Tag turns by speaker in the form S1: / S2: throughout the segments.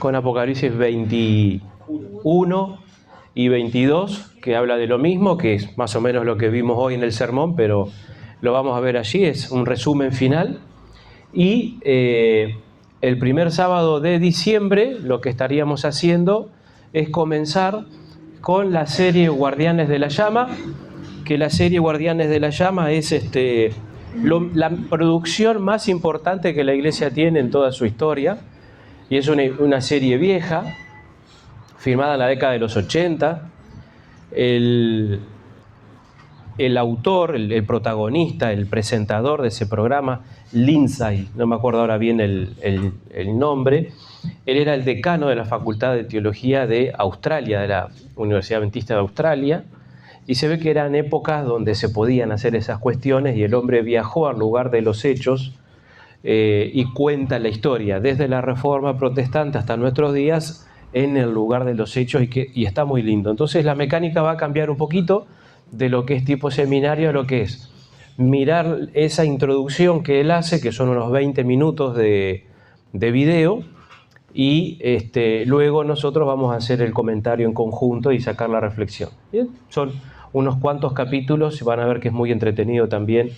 S1: Con Apocalipsis 21 y 22, que habla de lo mismo, que es más o menos lo que vimos hoy en el sermón, pero lo vamos a ver allí, es un resumen final. Y el primer sábado de diciembre lo que estaríamos haciendo es comenzar con la serie Guardianes de la Llama, que la serie Guardianes de la Llama es la producción más importante que la Iglesia tiene en toda su historia. Y es una serie vieja, filmada en la década de los 80. El autor, el protagonista, el presentador de ese programa, Lindsay, no me acuerdo ahora bien el nombre, él era el decano de la Facultad de Teología de Australia, de la Universidad Adventista de Australia, y se ve que eran épocas donde se podían hacer esas cuestiones y el hombre viajó al lugar de los hechos y cuenta la historia desde la Reforma Protestante hasta nuestros días en el lugar de los hechos y está muy lindo. Entonces la mecánica va a cambiar un poquito de lo que es tipo seminario a lo que es mirar esa introducción que él hace, que son unos 20 minutos de video, y luego nosotros vamos a hacer el comentario en conjunto y sacar la reflexión. ¿Bien? Son unos cuantos capítulos y van a ver que es muy entretenido también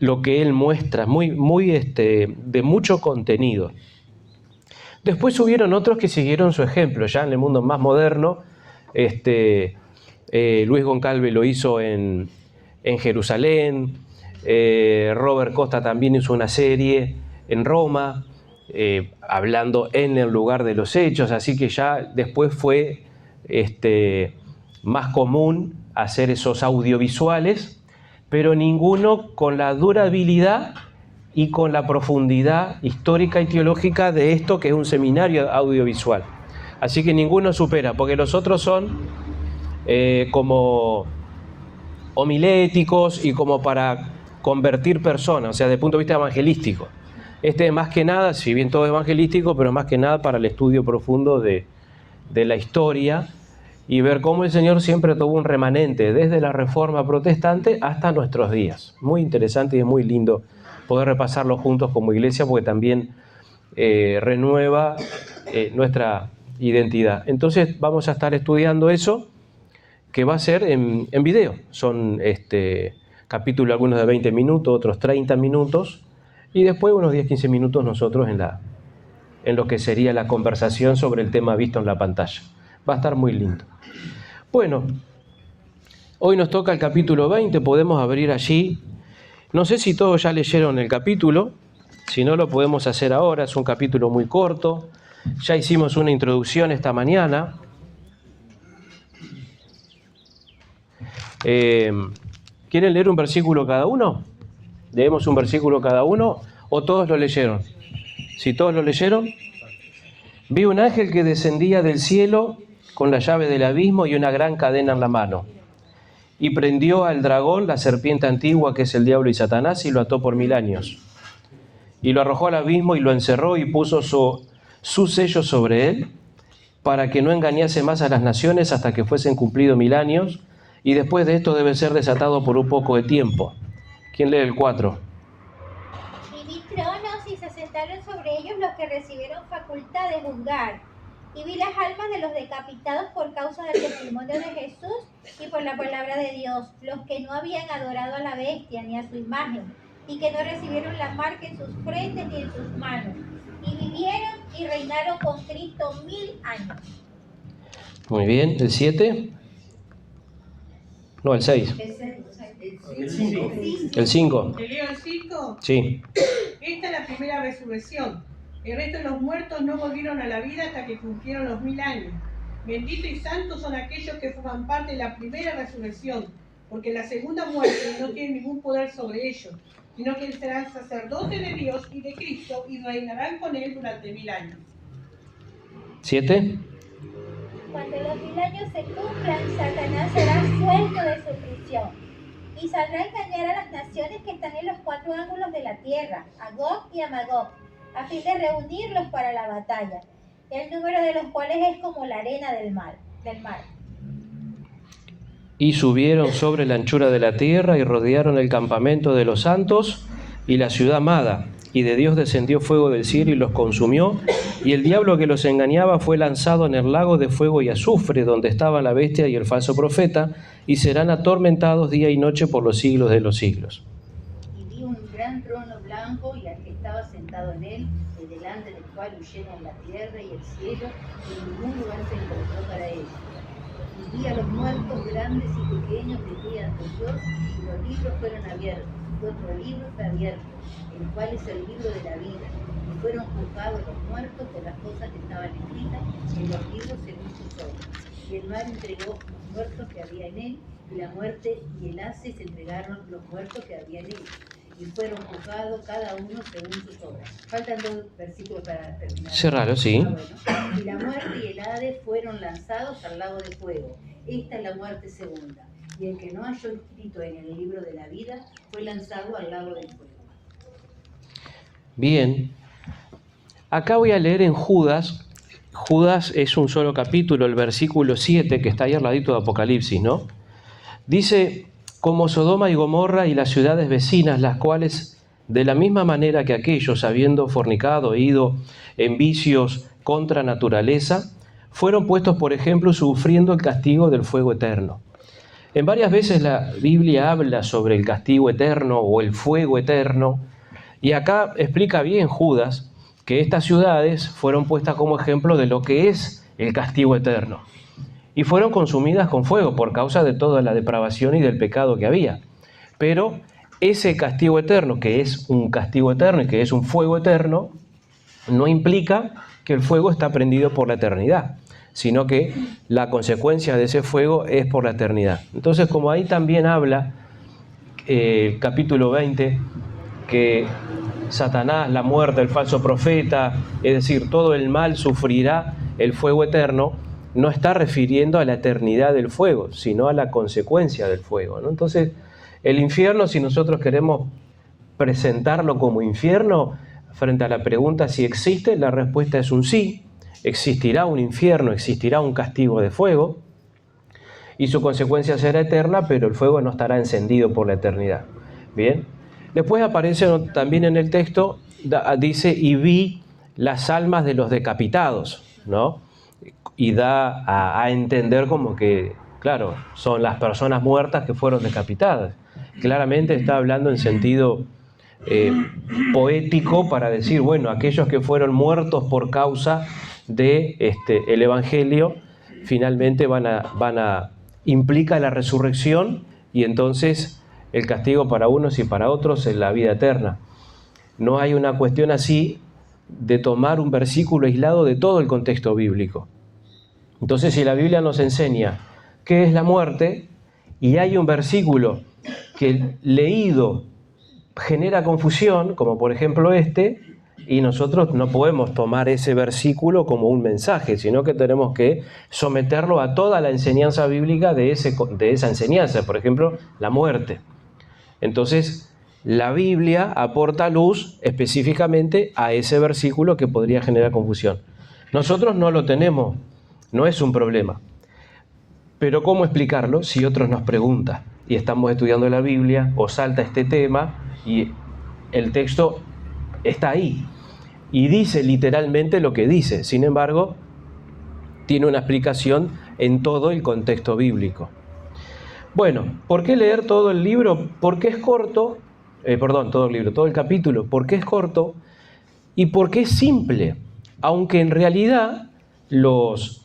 S1: lo que él muestra, de mucho contenido. Después hubieron otros que siguieron su ejemplo, ya en el mundo más moderno. Luis Goncalves lo hizo en Jerusalén, Robert Costa también hizo una serie en Roma, hablando en el lugar de los hechos, así que ya después fue más común hacer esos audiovisuales, pero ninguno con la durabilidad y con la profundidad histórica y teológica de esto que es un seminario audiovisual. Así que ninguno supera, porque los otros son como homiléticos y como para convertir personas, o sea, desde el punto de vista evangelístico. Este es más que nada, si bien todo es evangelístico, pero más que nada para el estudio profundo de la historia y ver cómo el Señor siempre tuvo un remanente desde la Reforma Protestante hasta nuestros días. Muy interesante y es muy lindo poder repasarlo juntos como iglesia, porque también renueva nuestra identidad. Entonces vamos a estar estudiando eso, que va a ser en video. Son capítulos, algunos de 20 minutos, otros 30 minutos, y después unos 10-15 minutos nosotros en lo que sería la conversación sobre el tema visto en la pantalla. Va a estar muy lindo. Bueno, hoy nos toca el capítulo 20, podemos abrir allí. No sé si todos ya leyeron el capítulo, si no lo podemos hacer ahora, es un capítulo muy corto. Ya hicimos una introducción esta mañana. ¿Quieren leer un versículo cada uno? ¿Leemos un versículo cada uno o todos lo leyeron? Si todos lo leyeron. Vi un ángel que descendía del cielo con la llave del abismo y una gran cadena en la mano. Y prendió al dragón, la serpiente antigua que es el diablo y Satanás, y lo ató por 1000 años. Y lo arrojó al abismo y lo encerró y puso su sello sobre él, para que no engañase más a las naciones hasta que fuesen cumplidos 1000 años, y después de esto debe ser desatado por un poco de tiempo. ¿Quién lee el 4?
S2: Y vi tronos y se sentaron sobre ellos los que recibieron facultad de juzgar. Y vi las almas de los decapitados por causa del testimonio de Jesús y por la palabra de Dios, los que no habían adorado a la bestia ni a su imagen, y que no recibieron la marca en sus frentes ni en sus manos. Y vivieron y reinaron con Cristo 1000 años.
S1: Muy bien, ¿el 7? No, el 6.
S3: El 5.
S1: ¿El 5?
S3: ¿Te leo el 5?
S1: Sí.
S3: Esta es la primera resurrección. El resto de los muertos no volvieron a la vida hasta que cumplieron los 1000 años. Benditos y santos son aquellos que forman parte de la primera resurrección, porque la segunda muerte no tiene ningún poder sobre ellos, sino que serán sacerdotes de Dios y de Cristo y reinarán con él durante 1000 años.
S1: 7.
S2: Cuando los 1000 años se cumplan, Satanás será suelto de su prisión y saldrá a engañar a las naciones que están en los 4 ángulos de la tierra, a Gog y a Magog, a fin de reunirlos para la batalla, el número de los cuales es como la arena del mar.
S1: Y subieron sobre la anchura de la tierra y rodearon el campamento de los santos y la ciudad amada, y de Dios descendió fuego del cielo y los consumió, y el diablo que los engañaba fue lanzado en el lago de fuego y azufre, donde estaba la bestia y el falso profeta, y serán atormentados día y noche por los siglos de los siglos.
S4: Y vi un gran trono blanco y al que estaba sentado en él, de delante del cual huyeron la tierra y el cielo, y ningún lugar se encontró para ellos. Y vi a los muertos grandes y pequeños de pie ante Dios, y los libros fueron abiertos. Y otro libro fue abierto, el cual es el libro de la vida. Y fueron juzgados los muertos por las cosas que estaban escritas en los libros según sus obras. Y el mar entregó los muertos que había en él, y la muerte y el Hades entregaron los muertos que había en él. Y fueron juzgados cada uno según sus obras. Faltan 2 versículos para terminar.
S1: Cerralo, sí.
S4: Bueno. Y la muerte y el Hades fueron lanzados al lago de fuego. Esta es la muerte segunda. Y el que no halló escrito en el libro de la vida fue lanzado al lago del fuego.
S1: Bien. Acá voy a leer en Judas. Judas es un solo capítulo, el versículo 7, que está ahí al ladito de Apocalipsis, ¿no? Dice: como Sodoma y Gomorra y las ciudades vecinas, las cuales, de la misma manera que aquellos, habiendo fornicado e ido en vicios contra naturaleza, fueron puestos por ejemplo sufriendo el castigo del fuego eterno. En varias veces la Biblia habla sobre el castigo eterno o el fuego eterno, y acá explica bien Judas que estas ciudades fueron puestas como ejemplo de lo que es el castigo eterno. Y fueron consumidas con fuego por causa de toda la depravación y del pecado que había. Pero ese castigo eterno, que es un castigo eterno y que es un fuego eterno, no implica que el fuego está prendido por la eternidad, sino que la consecuencia de ese fuego es por la eternidad. Entonces, como ahí también habla el capítulo 20, que Satanás, la muerte, el falso profeta, es decir, todo el mal sufrirá el fuego eterno, no está refiriendo a la eternidad del fuego, sino a la consecuencia del fuego, ¿no? Entonces, el infierno, si nosotros queremos presentarlo como infierno, frente a la pregunta si existe, la respuesta es un sí. Existirá un infierno, existirá un castigo de fuego, y su consecuencia será eterna, pero el fuego no estará encendido por la eternidad. Bien. Después aparece también en el texto, dice: y vi las almas de los decapitados, ¿no? Y da a entender como que, claro, son las personas muertas que fueron decapitadas. Claramente está hablando en sentido poético para decir, bueno, aquellos que fueron muertos por causa de el Evangelio, finalmente implica la resurrección, y entonces el castigo para unos y para otros es la vida eterna. No hay una cuestión así de tomar un versículo aislado de todo el contexto bíblico. Entonces, si la Biblia nos enseña qué es la muerte, y hay un versículo que leído genera confusión, como por ejemplo y nosotros no podemos tomar ese versículo como un mensaje, sino que tenemos que someterlo a toda la enseñanza bíblica de esa enseñanza, por ejemplo, la muerte. Entonces, la Biblia aporta luz específicamente a ese versículo que podría generar confusión. Nosotros no lo tenemos, no es un problema. Pero ¿cómo explicarlo si otros nos preguntan? Y estamos estudiando la Biblia, o salta este tema, y el texto está ahí. Y dice literalmente lo que dice. Sin embargo, tiene una explicación en todo el contexto bíblico. Bueno, ¿por qué leer todo el libro? Porque es corto. Todo el capítulo. Porque es corto y porque es simple. Aunque en realidad los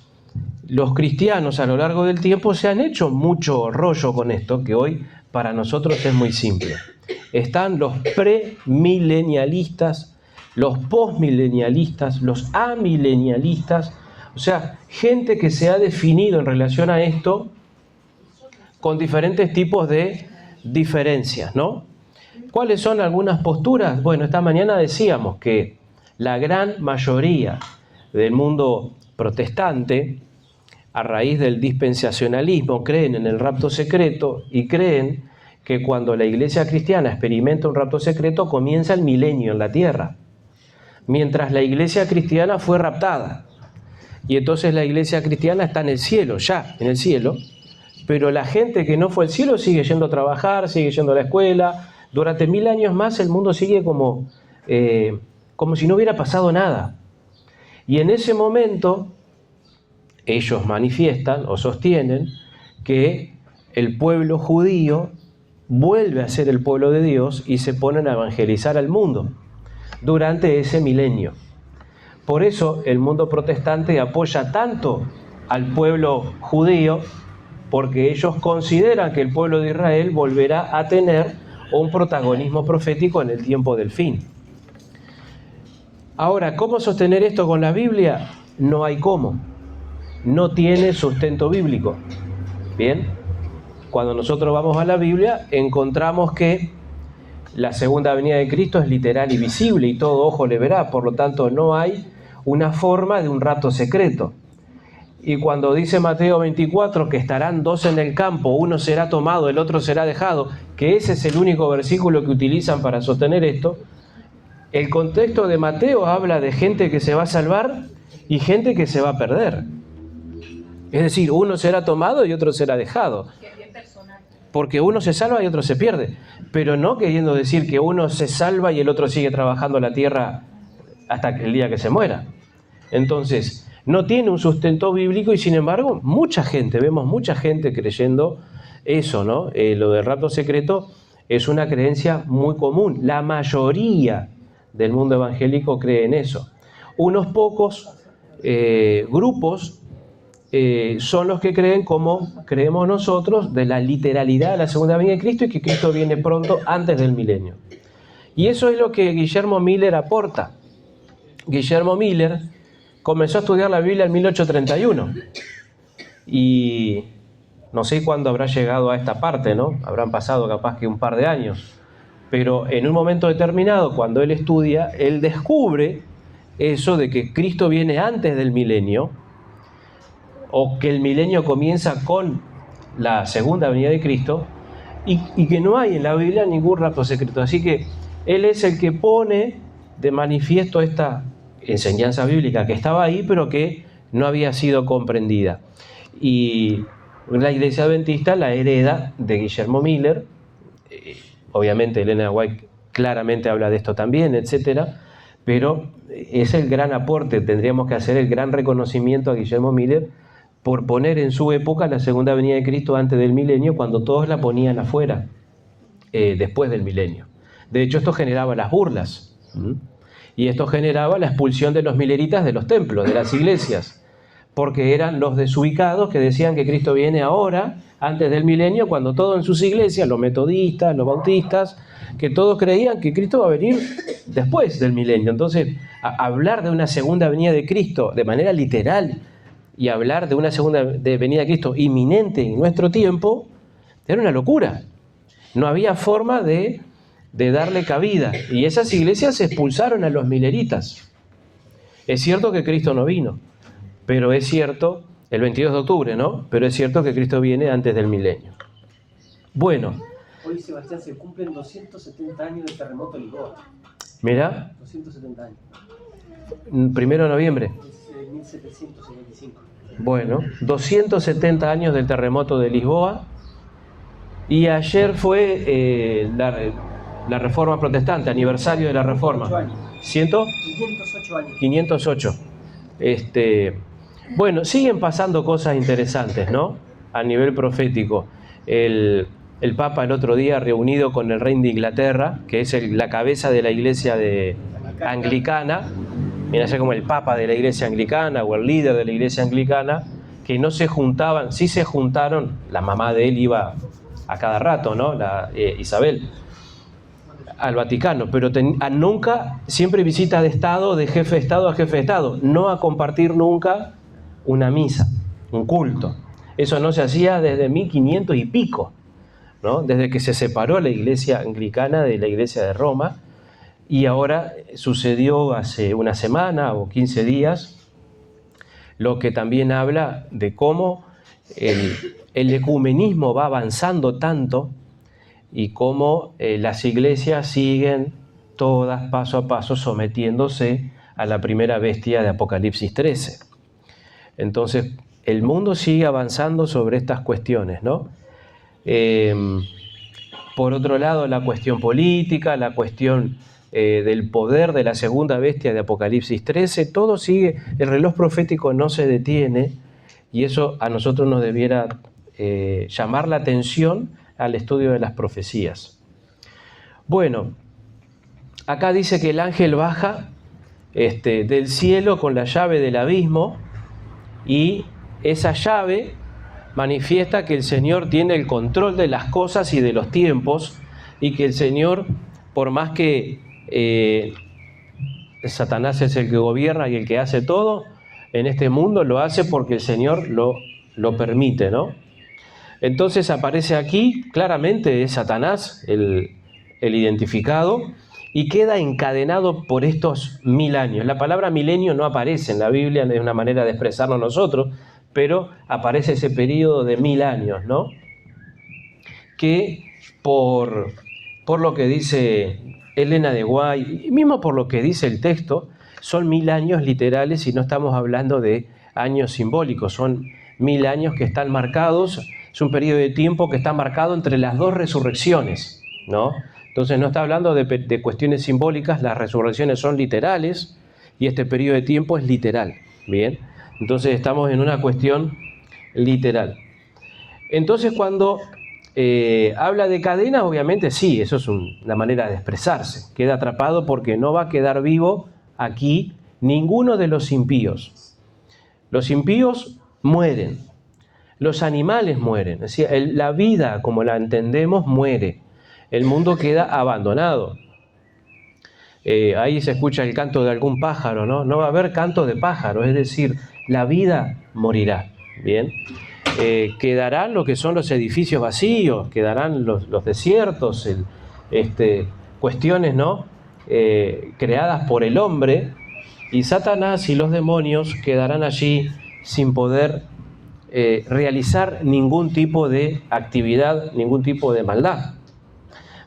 S1: cristianos a lo largo del tiempo se han hecho mucho rollo con esto, que hoy para nosotros es muy simple. Están los premilenialistas, los postmilenialistas, los amilenialistas, o sea, gente que se ha definido en relación a esto con diferentes tipos de diferencias, ¿no? ¿Cuáles son algunas posturas? Bueno, esta mañana decíamos que la gran mayoría del mundo protestante, a raíz del dispensacionalismo, creen en el rapto secreto y creen que cuando la iglesia cristiana experimenta un rapto secreto comienza el milenio en la tierra, mientras la iglesia cristiana fue raptada. Y entonces la iglesia cristiana está en el cielo, ya en el cielo, pero la gente que no fue al cielo sigue yendo a trabajar, sigue yendo a la escuela. Durante 1000 años más el mundo sigue como como si no hubiera pasado nada. Y en ese momento ellos manifiestan o sostienen que el pueblo judío vuelve a ser el pueblo de Dios y se ponen a evangelizar al mundo durante ese milenio. Por eso el mundo protestante apoya tanto al pueblo judío, porque ellos consideran que el pueblo de Israel volverá a tener un protagonismo profético en el tiempo del fin. Ahora, ¿cómo sostener esto con la Biblia? No hay cómo. No tiene sustento bíblico. Bien, cuando nosotros vamos a la Biblia, encontramos que la segunda venida de Cristo es literal y visible y todo ojo le verá, por lo tanto no hay una forma de un rato secreto. Y cuando dice Mateo 24 que estarán dos en el campo, uno será tomado, el otro será dejado, que ese es el único versículo que utilizan para sostener esto, el contexto de Mateo habla de gente que se va a salvar y gente que se va a perder. Es decir, uno será tomado y otro será dejado. Porque uno se salva y otro se pierde. Pero no queriendo decir que uno se salva y el otro sigue trabajando la tierra hasta el día que se muera. Entonces, no tiene un sustento bíblico y sin embargo, vemos mucha gente creyendo eso, ¿no? Lo del rato secreto es una creencia muy común. La mayoría del mundo evangélico cree en eso. Unos pocos grupos son los que creen, como creemos nosotros, de la literalidad de la segunda venida de Cristo y que Cristo viene pronto antes del milenio. Y eso es lo que Guillermo Miller aporta. Guillermo Miller comenzó a estudiar la Biblia en 1831 y no sé cuándo habrá llegado a esta parte, ¿no? Habrán pasado capaz que un par de años, pero en un momento determinado, cuando él estudia, él descubre eso de que Cristo viene antes del milenio, o que el milenio comienza con la segunda venida de Cristo, y que no hay en la Biblia ningún rato secreto. Así que él es el que pone de manifiesto esta enseñanza bíblica que estaba ahí, pero que no había sido comprendida. Y la Iglesia Adventista la hereda de Guillermo Miller. Obviamente Elena White claramente habla de esto también, etcétera, pero es el gran aporte. Tendríamos que hacer el gran reconocimiento a Guillermo Miller por poner en su época la segunda venida de Cristo antes del milenio, cuando todos la ponían afuera, después del milenio. De hecho, esto generaba las burlas, y esto generaba la expulsión de los mileritas de los templos, de las iglesias, porque eran los desubicados que decían que Cristo viene ahora, antes del milenio, cuando todos en sus iglesias, los metodistas, los bautistas, que todos creían que Cristo va a venir después del milenio. Entonces, hablar de una segunda venida de Cristo de manera literal y hablar de una segunda venida de Cristo inminente en nuestro tiempo era una locura. No había forma de darle cabida. Y esas iglesias expulsaron a los mileritas. Es cierto que Cristo no vino, pero es cierto, el 22 de octubre, ¿no? Pero es cierto que Cristo viene antes del milenio. Bueno.
S5: Hoy, Sebastián, se cumplen 270 años del terremoto de Lisboa.
S1: Mira.
S5: 270 años.
S1: 1 de noviembre.
S5: Es 1775.
S1: Bueno, 270 años del terremoto de Lisboa. Y ayer fue la Reforma Protestante, aniversario de la Reforma.
S5: 508 años.
S1: 508. Bueno, siguen pasando cosas interesantes, ¿no? A nivel profético. El Papa el otro día, reunido con el rey de Inglaterra, que es la cabeza de la iglesia anglicana, viene a ser como el Papa de la iglesia anglicana o el líder de la iglesia anglicana, que no se juntaban, sí se juntaron, la mamá de él iba a cada rato, ¿no? Isabel, al Vaticano, pero nunca, siempre visita de Estado, de jefe de Estado a jefe de Estado, no a compartir nunca una misa, un culto. Eso no se hacía desde 1500 y pico, ¿no? Desde que se separó la iglesia anglicana de la iglesia de Roma, y ahora sucedió hace una semana o 15 días, lo que también habla de cómo el ecumenismo va avanzando tanto y cómo las iglesias siguen todas paso a paso sometiéndose a la primera bestia de Apocalipsis 13. Entonces, el mundo sigue avanzando sobre estas cuestiones, ¿no? Por otro lado, la cuestión política, la cuestión del poder de la segunda bestia de Apocalipsis 13, todo sigue, el reloj profético no se detiene, y eso a nosotros nos debiera llamar la atención al estudio de las profecías. Bueno, acá dice que el ángel baja del cielo con la llave del abismo, y esa llave manifiesta que el Señor tiene el control de las cosas y de los tiempos, y que el Señor, por más que Satanás es el que gobierna y el que hace todo en este mundo, lo hace porque el Señor lo permite, ¿no? Entonces aparece aquí, claramente es Satanás el identificado, y queda encadenado por estos 1000 años. La palabra milenio no aparece en la Biblia, es una manera de expresarnos nosotros, pero aparece ese periodo de 1000 años, ¿no? Que por lo que dice Elena de Guay, y mismo por lo que dice el texto, son 1000 años literales y no estamos hablando de años simbólicos, son 1000 años que están marcados, es un periodo de tiempo que está marcado entre las dos resurrecciones, ¿no? Entonces no está hablando de cuestiones simbólicas, las resurrecciones son literales y este periodo de tiempo es literal, ¿bien? Entonces estamos en una cuestión literal. Entonces cuando habla de cadenas, obviamente sí, eso es una manera de expresarse. Queda atrapado porque no va a quedar vivo aquí ninguno de los impíos. Los impíos mueren, los animales mueren, es decir, la vida como la entendemos muere. El mundo queda abandonado. Ahí se escucha el canto de algún pájaro, ¿no? No va a haber canto de pájaro, es decir, la vida morirá, ¿bien? Quedarán lo que son los edificios vacíos, quedarán los desiertos, cuestiones, ¿no? Creadas por el hombre, y Satanás y los demonios quedarán allí sin poder realizar ningún tipo de actividad, ningún tipo de maldad.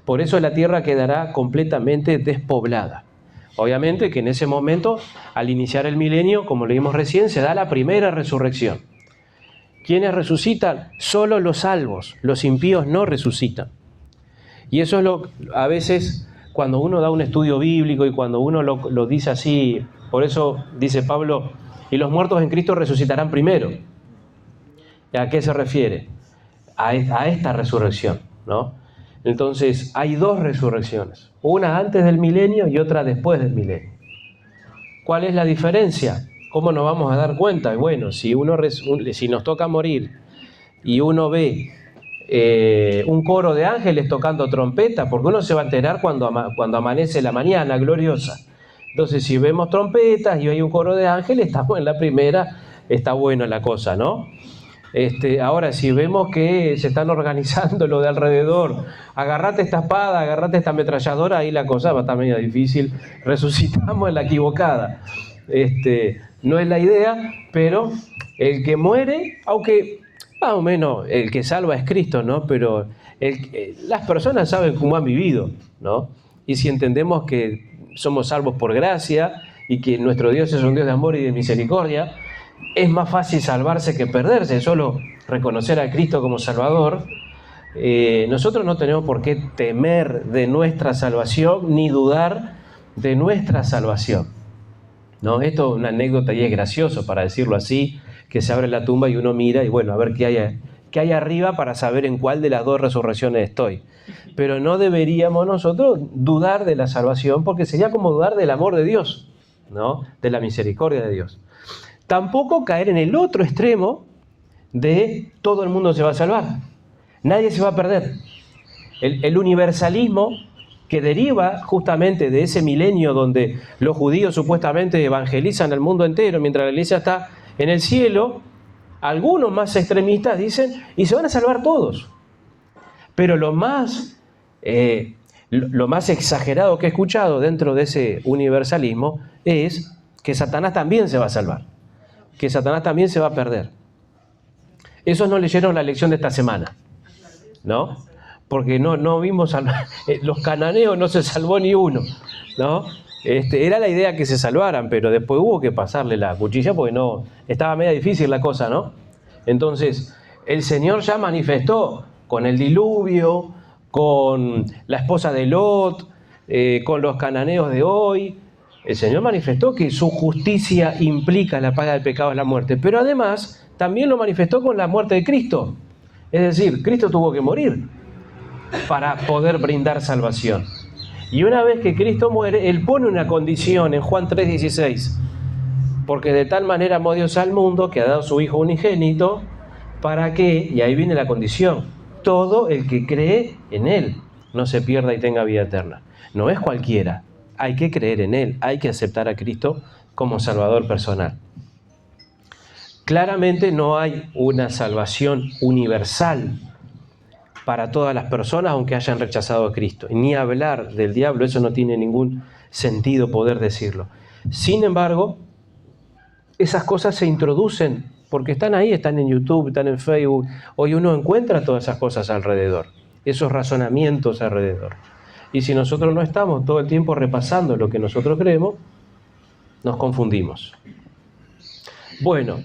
S1: Por eso la tierra quedará completamente despoblada. Obviamente que en ese momento, al iniciar el milenio, como leímos recién, se da la primera resurrección. ¿Quiénes resucitan? Solo los salvos, los impíos no resucitan. Y eso es a veces, cuando uno da un estudio bíblico y cuando uno lo dice así, por eso dice Pablo, y los muertos en Cristo resucitarán primero. ¿A qué se refiere? A esta resurrección, ¿no? Entonces, hay dos resurrecciones, una antes del milenio y otra después del milenio. ¿Cuál es la diferencia? ¿Cómo nos vamos a dar cuenta? Bueno, si nos toca morir y uno ve un coro de ángeles tocando trompeta, porque uno se va a enterar cuando amanece la mañana gloriosa. Entonces, si vemos trompetas y hay un coro de ángeles, estamos en la primera, está buena la cosa, ¿no? Ahora, si vemos que se están organizando lo de alrededor, agarrate esta espada, agarrate esta ametralladora, ahí la cosa va a estar medio difícil, resucitamos en la equivocada. No es la idea, pero el que muere, aunque más o menos el que salva es Cristo, ¿no? Pero las personas saben cómo han vivido, ¿no? Y si entendemos que somos salvos por gracia y que nuestro Dios es un Dios de amor y de misericordia, es más fácil salvarse que perderse, solo reconocer a Cristo como Salvador. Nosotros no tenemos por qué temer de nuestra salvación ni dudar de nuestra salvación, ¿no? Esto es una anécdota y es gracioso para decirlo así, que se abre la tumba y uno mira y bueno, a ver qué hay arriba para saber en cuál de las dos resurrecciones estoy. Pero no deberíamos nosotros dudar de la salvación, porque sería como dudar del amor de Dios, ¿no? De la misericordia de Dios. Tampoco caer en el otro extremo de todo el mundo se va a salvar, nadie se va a perder. El universalismo que deriva justamente de ese milenio donde los judíos supuestamente evangelizan al mundo entero mientras la iglesia está en el cielo, algunos más extremistas dicen, y se van a salvar todos. Pero lo más exagerado que he escuchado dentro de ese universalismo es que Satanás también se va a salvar, que Satanás también se va a perder. Esos no leyeron la lección de esta semana, ¿no? Porque no vimos los cananeos, no se salvó ni uno, ¿no? Era la idea que se salvaran, pero después hubo que pasarle la cuchilla porque no, estaba media difícil la cosa, ¿no? Entonces, el Señor ya manifestó con el diluvio, con la esposa de Lot, con los cananeos de hoy. El Señor manifestó que su justicia implica la paga del pecado es la muerte, pero además también lo manifestó con la muerte de Cristo. Es decir, Cristo tuvo que morir para poder brindar salvación. Y una vez que Cristo muere, Él pone una condición en Juan 3:16. Porque de tal manera amó Dios al mundo que ha dado su Hijo unigénito para que, y ahí viene la condición, todo el que cree en Él no se pierda y tenga vida eterna. No es cualquiera, hay que creer en Él, hay que aceptar a Cristo como Salvador personal. Claramente no hay una salvación universal para todas las personas, aunque hayan rechazado a Cristo. Ni hablar del diablo, eso no tiene ningún sentido poder decirlo. Sin embargo, esas cosas se introducen porque están ahí, están en YouTube, están en Facebook. Hoy uno encuentra todas esas cosas alrededor, esos razonamientos alrededor. Y si nosotros no estamos todo el tiempo repasando lo que nosotros creemos, nos confundimos. Bueno,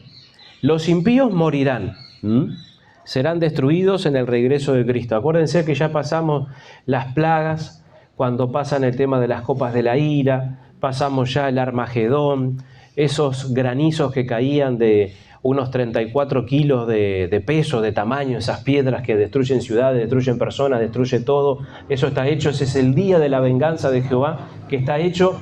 S1: los impíos morirán. Serán destruidos en el regreso de Cristo. Acuérdense que ya pasamos las plagas, cuando pasan el tema de las copas de la ira, pasamos ya el Armagedón, esos granizos que caían de unos 34 kilos de peso, de tamaño, esas piedras que destruyen ciudades, destruyen personas, destruye todo. Eso está hecho, ese es el día de la venganza de Jehová, que está hecho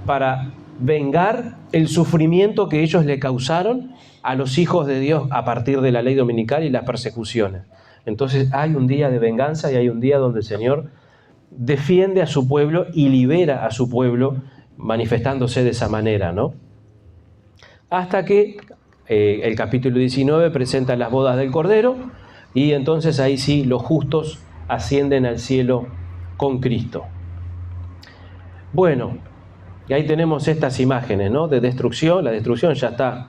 S1: para vengar el sufrimiento que ellos le causaron a los hijos de Dios a partir de la ley dominical y las persecuciones. Entonces hay un día de venganza y hay un día donde el Señor defiende a su pueblo y libera a su pueblo manifestándose de esa manera, ¿no? Hasta que el capítulo 19 presenta las bodas del Cordero y entonces ahí sí los justos ascienden al cielo con Cristo. Bueno, y ahí tenemos estas imágenes, ¿no? De destrucción. La destrucción ya está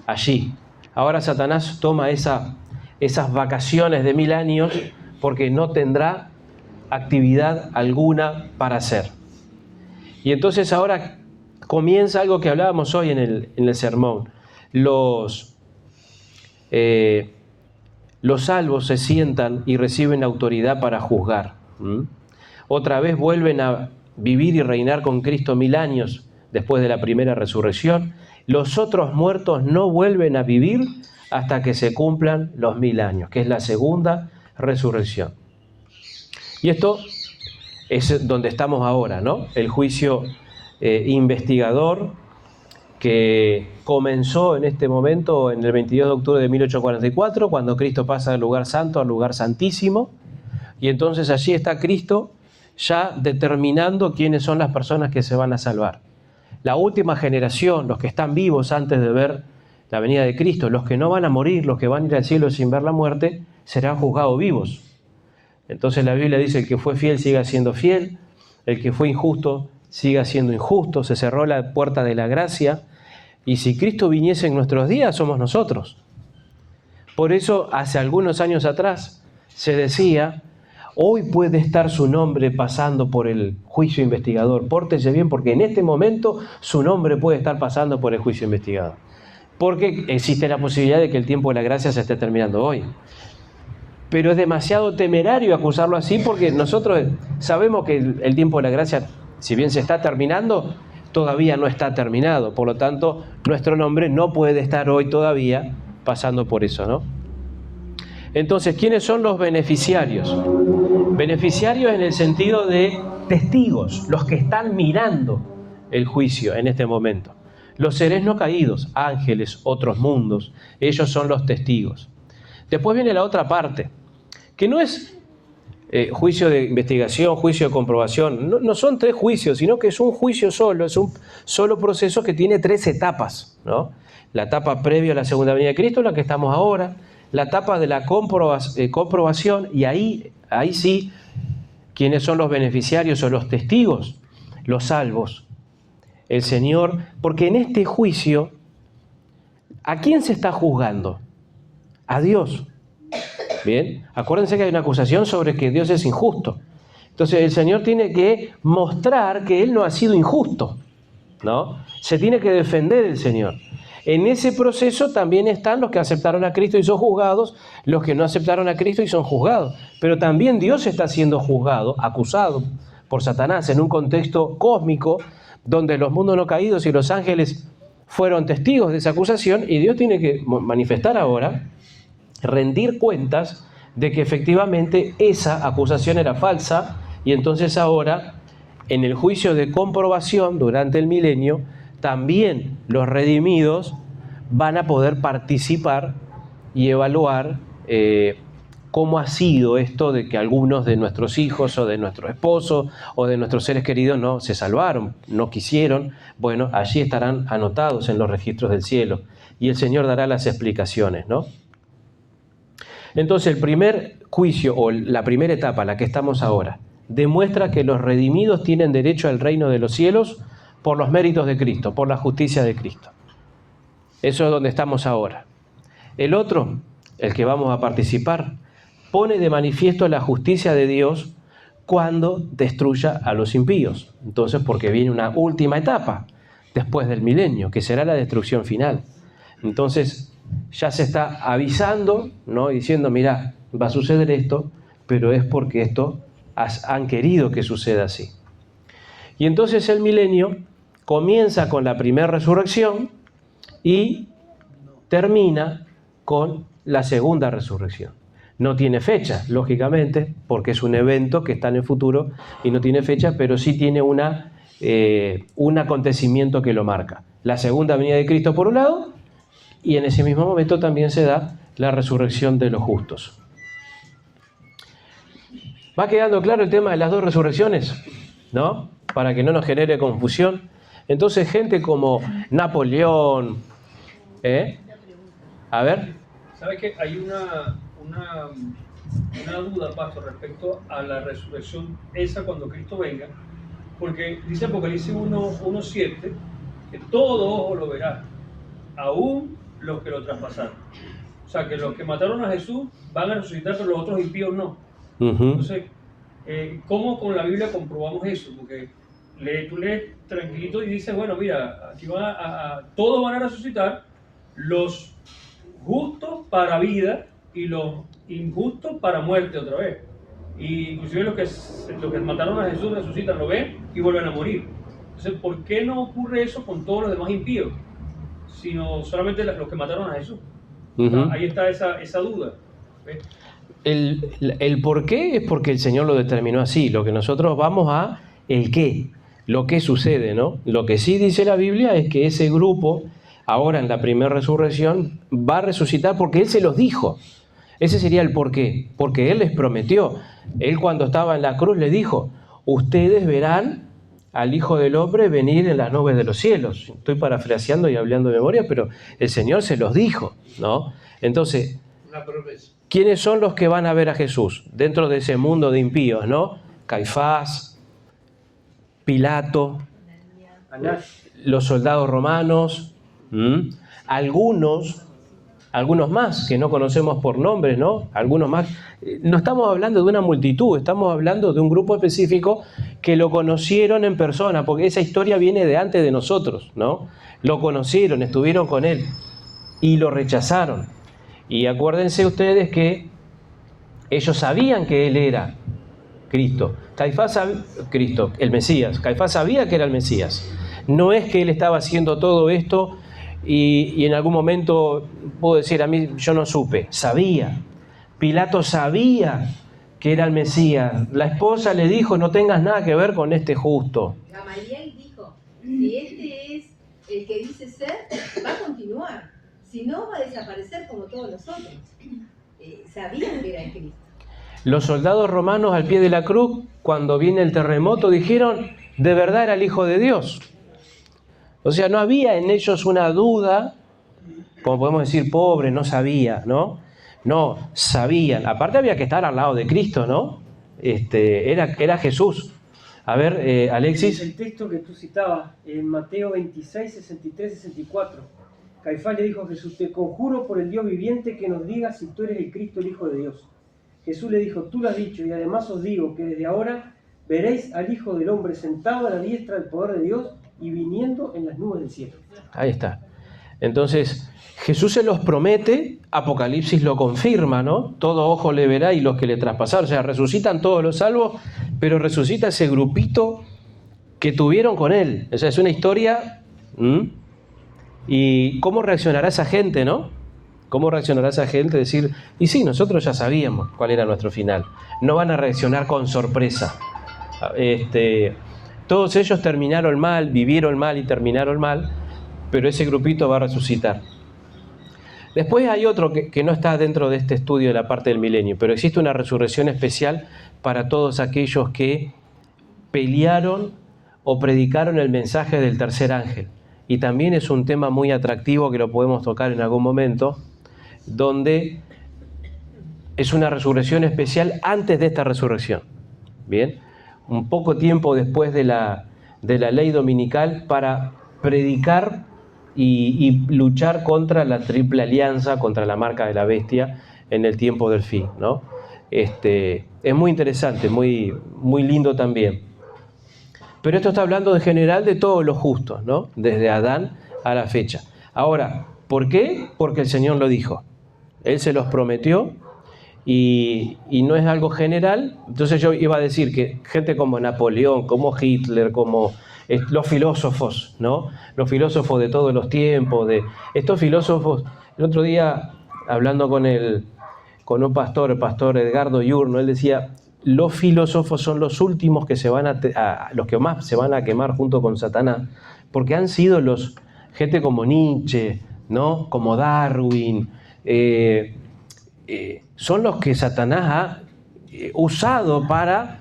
S1: allí. Ahora Satanás toma esas vacaciones de 1000 años porque no tendrá actividad alguna para hacer. Y entonces ahora comienza algo que hablábamos hoy en el sermón. Los salvos se sientan y reciben autoridad para juzgar. Otra vez vuelven a vivir y reinar con Cristo 1000 años después de la primera resurrección. Los otros muertos no vuelven a vivir hasta que se cumplan los 1000 años, que es la segunda resurrección. Y esto es donde estamos ahora, ¿no? El juicio investigador que comenzó en este momento, en el 22 de octubre de 1844, cuando Cristo pasa del lugar santo al lugar santísimo, y entonces allí está Cristo ya determinando quiénes son las personas que se van a salvar. La última generación, los que están vivos antes de ver la venida de Cristo, los que no van a morir, los que van a ir al cielo sin ver la muerte, serán juzgados vivos. Entonces la Biblia dice: el que fue fiel siga siendo fiel, el que fue injusto siga siendo injusto. Se cerró la puerta de la gracia, y si Cristo viniese en nuestros días, somos nosotros. Por eso, hace algunos años atrás, se decía: hoy puede estar su nombre pasando por el juicio investigador. Pórtese bien, porque en este momento su nombre puede estar pasando por el juicio investigador. Porque existe la posibilidad de que el tiempo de la gracia se esté terminando hoy. Pero es demasiado temerario acusarlo así, porque nosotros sabemos que el tiempo de la gracia, si bien se está terminando, todavía no está terminado. Por lo tanto, nuestro nombre no puede estar hoy todavía pasando por eso, ¿no? Entonces, ¿quiénes son los beneficiarios? Beneficiarios en el sentido de testigos, los que están mirando el juicio en este momento. Los seres no caídos, ángeles, otros mundos, ellos son los testigos. Después viene la otra parte, que no es juicio de investigación, juicio de comprobación, no son 3 juicios, sino que es un juicio solo, es un solo proceso que tiene 3 etapas, ¿no? La etapa previa a la segunda venida de Cristo, en la que estamos ahora, la etapa de la comprobación, y ahí sí, ¿quiénes son los beneficiarios o los testigos? Los salvos. El Señor, porque en este juicio, ¿a quién se está juzgando? A Dios. Bien, acuérdense que hay una acusación sobre que Dios es injusto. Entonces el Señor tiene que mostrar que Él no ha sido injusto, ¿no? Se tiene que defender el Señor. En ese proceso también están los que aceptaron a Cristo y son juzgados, los que no aceptaron a Cristo y son juzgados. Pero también Dios está siendo juzgado, acusado por Satanás en un contexto cósmico donde los mundos no caídos y los ángeles fueron testigos de esa acusación, y Dios tiene que manifestar ahora, rendir cuentas de que efectivamente esa acusación era falsa, y entonces ahora, en el juicio de comprobación durante el milenio, también los redimidos van a poder participar y evaluar cómo ha sido esto de que algunos de nuestros hijos o de nuestros esposos o de nuestros seres queridos no se salvaron, no quisieron. Bueno, allí estarán anotados en los registros del cielo y el Señor dará las explicaciones, ¿no? Entonces, el primer juicio o la primera etapa, la que estamos ahora, demuestra que los redimidos tienen derecho al reino de los cielos por los méritos de Cristo, por la justicia de Cristo. Eso es donde estamos ahora. El otro, el que vamos a participar, pone de manifiesto la justicia de Dios cuando destruya a los impíos. Entonces, porque viene una última etapa después del milenio, que será la destrucción final. Entonces, ya se está avisando, ¿no? Diciendo, mirá, va a suceder esto, pero es porque esto han querido que suceda así. Y entonces el milenio comienza con la primera resurrección y termina con la segunda resurrección. No tiene fecha, lógicamente, porque es un evento que está en el futuro y no tiene fecha, pero sí tiene un acontecimiento que lo marca. La segunda venida de Cristo por un lado, y en ese mismo momento también se da la resurrección de los justos. ¿Va quedando claro el tema de las dos resurrecciones? ¿No? Para que no nos genere confusión. Entonces, gente como Napoleón, a ver.
S6: ¿Sabe que hay una duda, pastor, respecto a la resurrección esa cuando Cristo venga? Porque dice Apocalipsis 1:7 que todo ojo lo verá, aún los que lo traspasaron. O sea, que los que mataron a Jesús van a resucitar, pero los otros impíos no. Entonces, ¿cómo con la Biblia comprobamos eso? Porque tú lees tranquilito y dices, bueno, mira, aquí todos van a resucitar, los justos para vida y los injustos para muerte otra vez. Y inclusive los que mataron a Jesús resucitan, lo ven y vuelven a morir. Entonces, ¿por qué no ocurre eso con todos los demás impíos? Sino solamente los que mataron a Jesús. Ahí está esa duda. ¿Ves?
S1: El por qué es porque el Señor lo determinó así. Lo que nosotros vamos a el qué, lo que sucede, ¿no? Lo que sí dice la Biblia es que ese grupo, ahora en la primera resurrección, va a resucitar porque Él se los dijo. Ese sería el por qué. Porque Él les prometió. Él cuando estaba en la cruz le dijo, ustedes verán al Hijo del Hombre venir en las nubes de los cielos. Estoy parafraseando y hablando de memoria, pero el Señor se los dijo, ¿no? Entonces, ¿quiénes son los que van a ver a Jesús dentro de ese mundo de impíos, ¿no? Caifás, Pilato, los soldados romanos, algunos más que no conocemos por nombres, ¿no? Algunos más. No estamos hablando de una multitud, estamos hablando de un grupo específico que lo conocieron en persona, porque esa historia viene de antes de nosotros, ¿no? Lo conocieron, estuvieron con Él y lo rechazaron. Y acuérdense ustedes que ellos sabían que Él era Cristo. Cristo, el Mesías. Caifás sabía que era el Mesías. No es que Él estaba haciendo todo esto y en algún momento puedo decir, a mí yo no supe. Sabía. Pilato sabía que era el Mesías. La esposa le dijo, no tengas nada que ver con este justo.
S4: Gamaliel dijo, si este es el que dice ser, va a continuar. Si no, va a desaparecer como todos los otros. Sabían que era el Cristo.
S1: Los soldados romanos al pie de la cruz, cuando viene el terremoto, dijeron, de verdad era el Hijo de Dios. O sea, no había en ellos una duda, como podemos decir, pobre, no sabía, ¿no? No, sabían. Aparte había que estar al lado de Cristo, ¿no? Era Jesús. A ver, Alexis.
S5: El texto que tú citabas, en Mateo 26, 63, 64. Caifás le dijo a Jesús, te conjuro por el Dios viviente que nos digas si tú eres el Cristo, el Hijo de Dios. Jesús le dijo, tú lo has dicho, y además os digo que desde ahora veréis al Hijo del Hombre sentado a la diestra del poder de Dios y viniendo en las nubes del cielo.
S1: Ahí está. Entonces, Jesús se los promete, Apocalipsis lo confirma, ¿no? Todo ojo le verá y los que le traspasaron. O sea, resucitan todos los salvos, pero resucita ese grupito que tuvieron con él. O sea, es una historia. ¿Y cómo reaccionará esa gente, no? ¿Cómo reaccionará esa gente? Decir, y sí, nosotros ya sabíamos cuál era nuestro final. No van a reaccionar con sorpresa. Todos ellos terminaron mal, vivieron mal y terminaron mal, pero ese grupito va a resucitar. Después hay otro que no está dentro de este estudio de la parte del milenio, pero existe una resurrección especial para todos aquellos que pelearon o predicaron el mensaje del tercer ángel. Y también es un tema muy atractivo que lo podemos tocar en algún momento, donde es una resurrección especial antes de esta resurrección. Bien, un poco tiempo después de la ley dominical para predicar y luchar contra la triple alianza, contra la marca de la bestia en el tiempo del fin, ¿no? Es muy interesante, muy, muy lindo también. Pero esto está hablando en general de todos los justos, ¿no? Desde Adán a la fecha. Ahora, ¿por qué? Porque el Señor lo dijo. Él se los prometió y no es algo general. Entonces yo iba a decir que gente como Napoleón, como Hitler, como los filósofos, ¿no? Los filósofos de todos los tiempos, de estos filósofos. El otro día, hablando con un pastor, el pastor Edgardo Yurno, él decía, los filósofos son los últimos que los que más se van a quemar junto con Satanás, porque han sido gente como Nietzsche, ¿no? Como Darwin, son los que Satanás ha usado para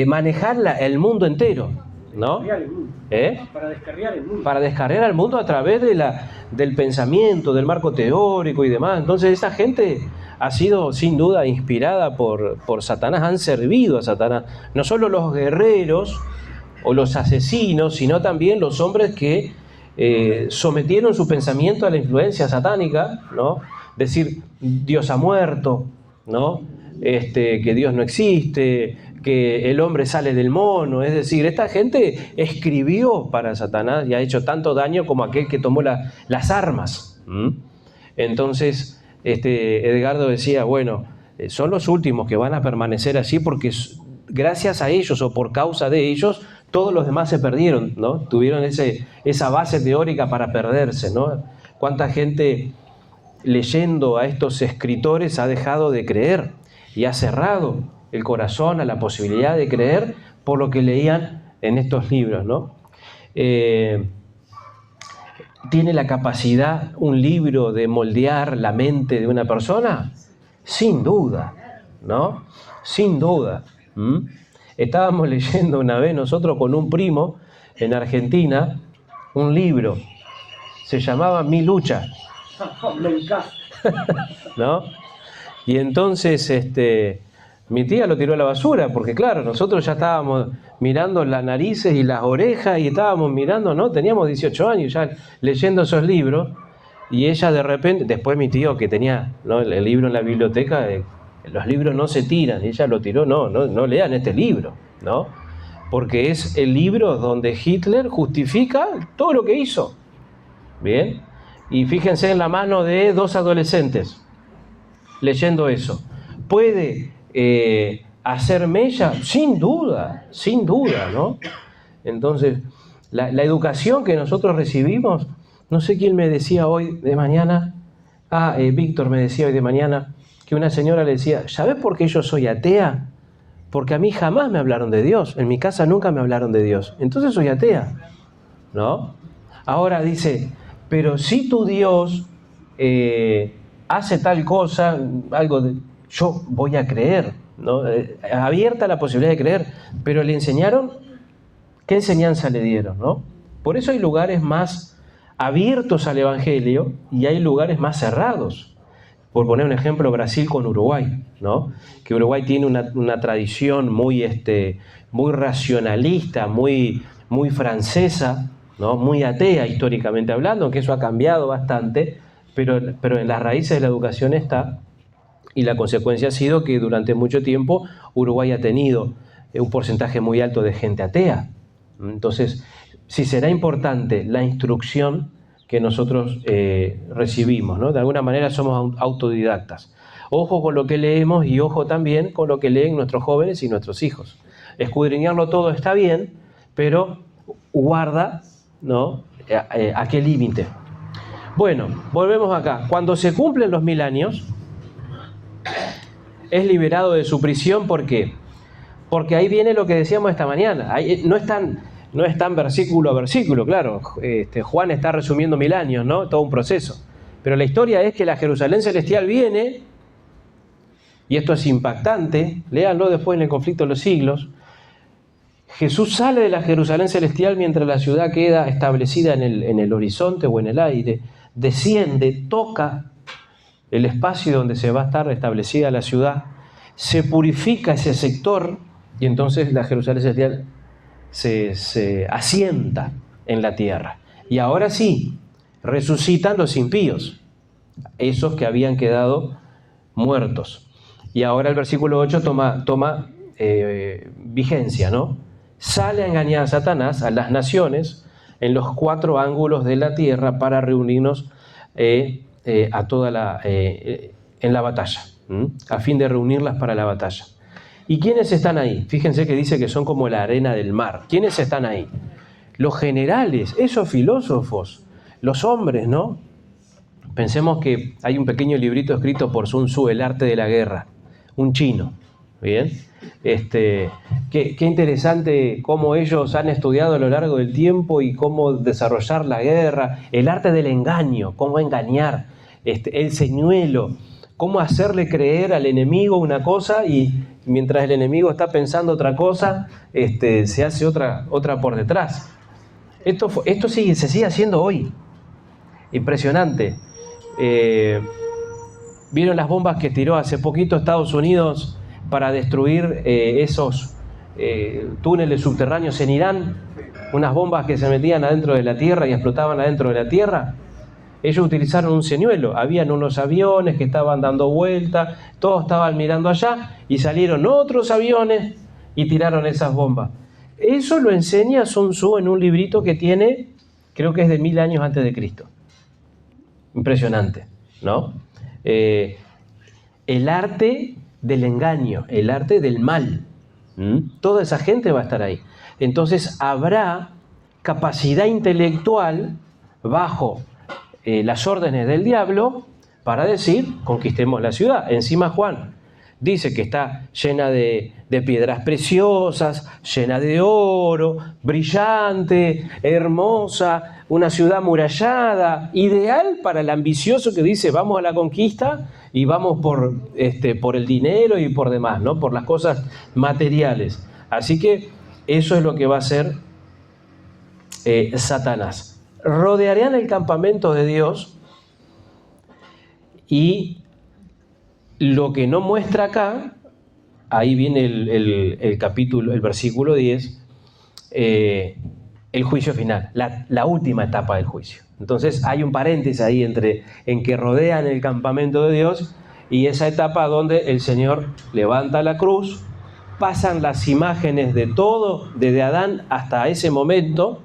S1: manejar el mundo entero, ¿no?
S5: Para descarriar el mundo.
S1: Para descarriar al mundo a través del pensamiento, del marco teórico y demás. Entonces esa gente ha sido sin duda inspirada por Satanás, han servido a Satanás. No solo los guerreros o los asesinos, sino también los hombres que sometieron su pensamiento a la influencia satánica, ¿no? Decir, Dios ha muerto, ¿no? Que Dios no existe, que el hombre sale del mono. Es decir, esta gente escribió para Satanás y ha hecho tanto daño como aquel que tomó las armas. Entonces, Edgardo decía, bueno, son los últimos que van a permanecer así porque gracias a ellos o por causa de ellos, todos los demás se perdieron, ¿no? Tuvieron esa base teórica para perderse, ¿no? ¿Cuánta gente leyendo a estos escritores ha dejado de creer y ha cerrado el corazón a la posibilidad de creer por lo que leían en estos libros, ¿no? ¿Tiene la capacidad un libro de moldear la mente de una persona? Sin duda, ¿no? Sin duda. Estábamos leyendo una vez nosotros con un primo en Argentina un libro, se llamaba Mi lucha, ¿no? Y entonces mi tía lo tiró a la basura, porque claro, nosotros ya estábamos mirando las narices y las orejas y estábamos mirando, ¿no? Teníamos 18 años ya leyendo esos libros y ella de repente, después mi tío que tenía, ¿no? el libro en la biblioteca, los libros no se tiran, y ella lo tiró, no lean este libro, ¿no? Porque es el libro donde Hitler justifica todo lo que hizo, ¿bien? Y fíjense en la mano de dos adolescentes leyendo eso. ¿Puede hacer mella? Sin duda, ¿no? Entonces, la educación que nosotros recibimos, no sé quién me decía hoy de mañana, Víctor me decía hoy de mañana, que una señora le decía, ¿sabes por qué yo soy atea? Porque a mí jamás me hablaron de Dios, en mi casa nunca me hablaron de Dios, entonces soy atea, ¿no? Ahora dice, pero si tu Dios hace tal cosa, yo voy a creer, ¿no? Abierta la posibilidad de creer, pero le enseñaron, ¿qué enseñanza le dieron, no? Por eso hay lugares más abiertos al Evangelio y hay lugares más cerrados. Por poner un ejemplo, Brasil con Uruguay, ¿no? Que Uruguay tiene una tradición muy racionalista, muy francesa, ¿no? Muy atea históricamente hablando, aunque eso ha cambiado bastante, pero en las raíces de la educación está, y la consecuencia ha sido que durante mucho tiempo Uruguay ha tenido un porcentaje muy alto de gente atea. Entonces, si será importante la instrucción que nosotros recibimos, ¿no? De alguna manera somos autodidactas. Ojo con lo que leemos y ojo también con lo que leen nuestros jóvenes y nuestros hijos. escudriñarlo todo está bien, pero guarda, ¿no? ¿A qué límite? Bueno, volvemos acá. Cuando se cumplen los 1000 años, es liberado de su prisión. ¿Por qué? Porque ahí viene lo que decíamos esta mañana. Ahí no están versículo a versículo, claro. Juan está resumiendo 1000 años, ¿no? Todo un proceso. Pero la historia es que la Jerusalén celestial viene, y esto es impactante, léanlo después en el conflicto de los siglos. Jesús sale de la Jerusalén celestial mientras la ciudad queda establecida en el horizonte o en el aire, desciende, toca el espacio donde se va a estar establecida la ciudad, se purifica ese sector y entonces la Jerusalén celestial se asienta en la tierra. Y ahora sí, resucitan los impíos, esos que habían quedado muertos. Y ahora el versículo 8 toma vigencia, ¿no? Sale a engañar a Satanás, a las naciones, en los 4 ángulos de la tierra para reunirnos en la batalla, a fin de reunirlas para la batalla. ¿Y quiénes están ahí? Fíjense que dice que son como la arena del mar. ¿Quiénes están ahí? Los generales, esos filósofos, los hombres, ¿no? Pensemos que hay un pequeño librito escrito por Sun Tzu, El arte de la guerra, un chino, ¿bien? Qué interesante cómo ellos han estudiado a lo largo del tiempo y cómo desarrollar la guerra, el arte del engaño, cómo engañar, el señuelo, cómo hacerle creer al enemigo una cosa y mientras el enemigo está pensando otra cosa, se hace otra por detrás. Esto se sigue haciendo hoy. Impresionante. ¿Vieron las bombas que tiró hace poquito Estados Unidos para destruir esos túneles subterráneos en Irán? Unas bombas que se metían adentro de la tierra y explotaban adentro de la tierra. Ellos utilizaron un señuelo. Habían unos aviones que estaban dando vueltas, todos estaban mirando allá y salieron otros aviones y tiraron esas bombas. Eso lo enseña Sun Tzu en un librito que tiene, creo que es de 1000 años antes de Cristo. Impresionante, ¿no? El arte del engaño, el arte del mal. Toda esa gente va a estar ahí. Entonces habrá capacidad intelectual bajo las órdenes del diablo para decir, conquistemos la ciudad. Encima Juan dice que está llena de piedras preciosas, llena de oro, brillante, hermosa, una ciudad amurallada, ideal para el ambicioso que dice vamos a la conquista y vamos por el dinero y por demás, ¿no? Por las cosas materiales. Así que eso es lo que va a hacer Satanás. Rodearán el campamento de Dios y lo que no muestra acá, ahí viene el capítulo, el versículo 10, el juicio final, la última etapa del juicio. Entonces hay un paréntesis ahí en que rodean el campamento de Dios y esa etapa donde el Señor levanta la cruz, pasan las imágenes de todo, desde Adán hasta ese momento,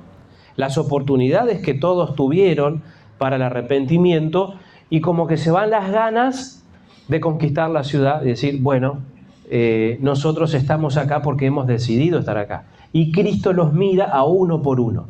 S1: las oportunidades que todos tuvieron para el arrepentimiento y como que se van las ganas de conquistar la ciudad y decir, bueno, nosotros estamos acá porque hemos decidido estar acá. Y Cristo los mira a uno por uno.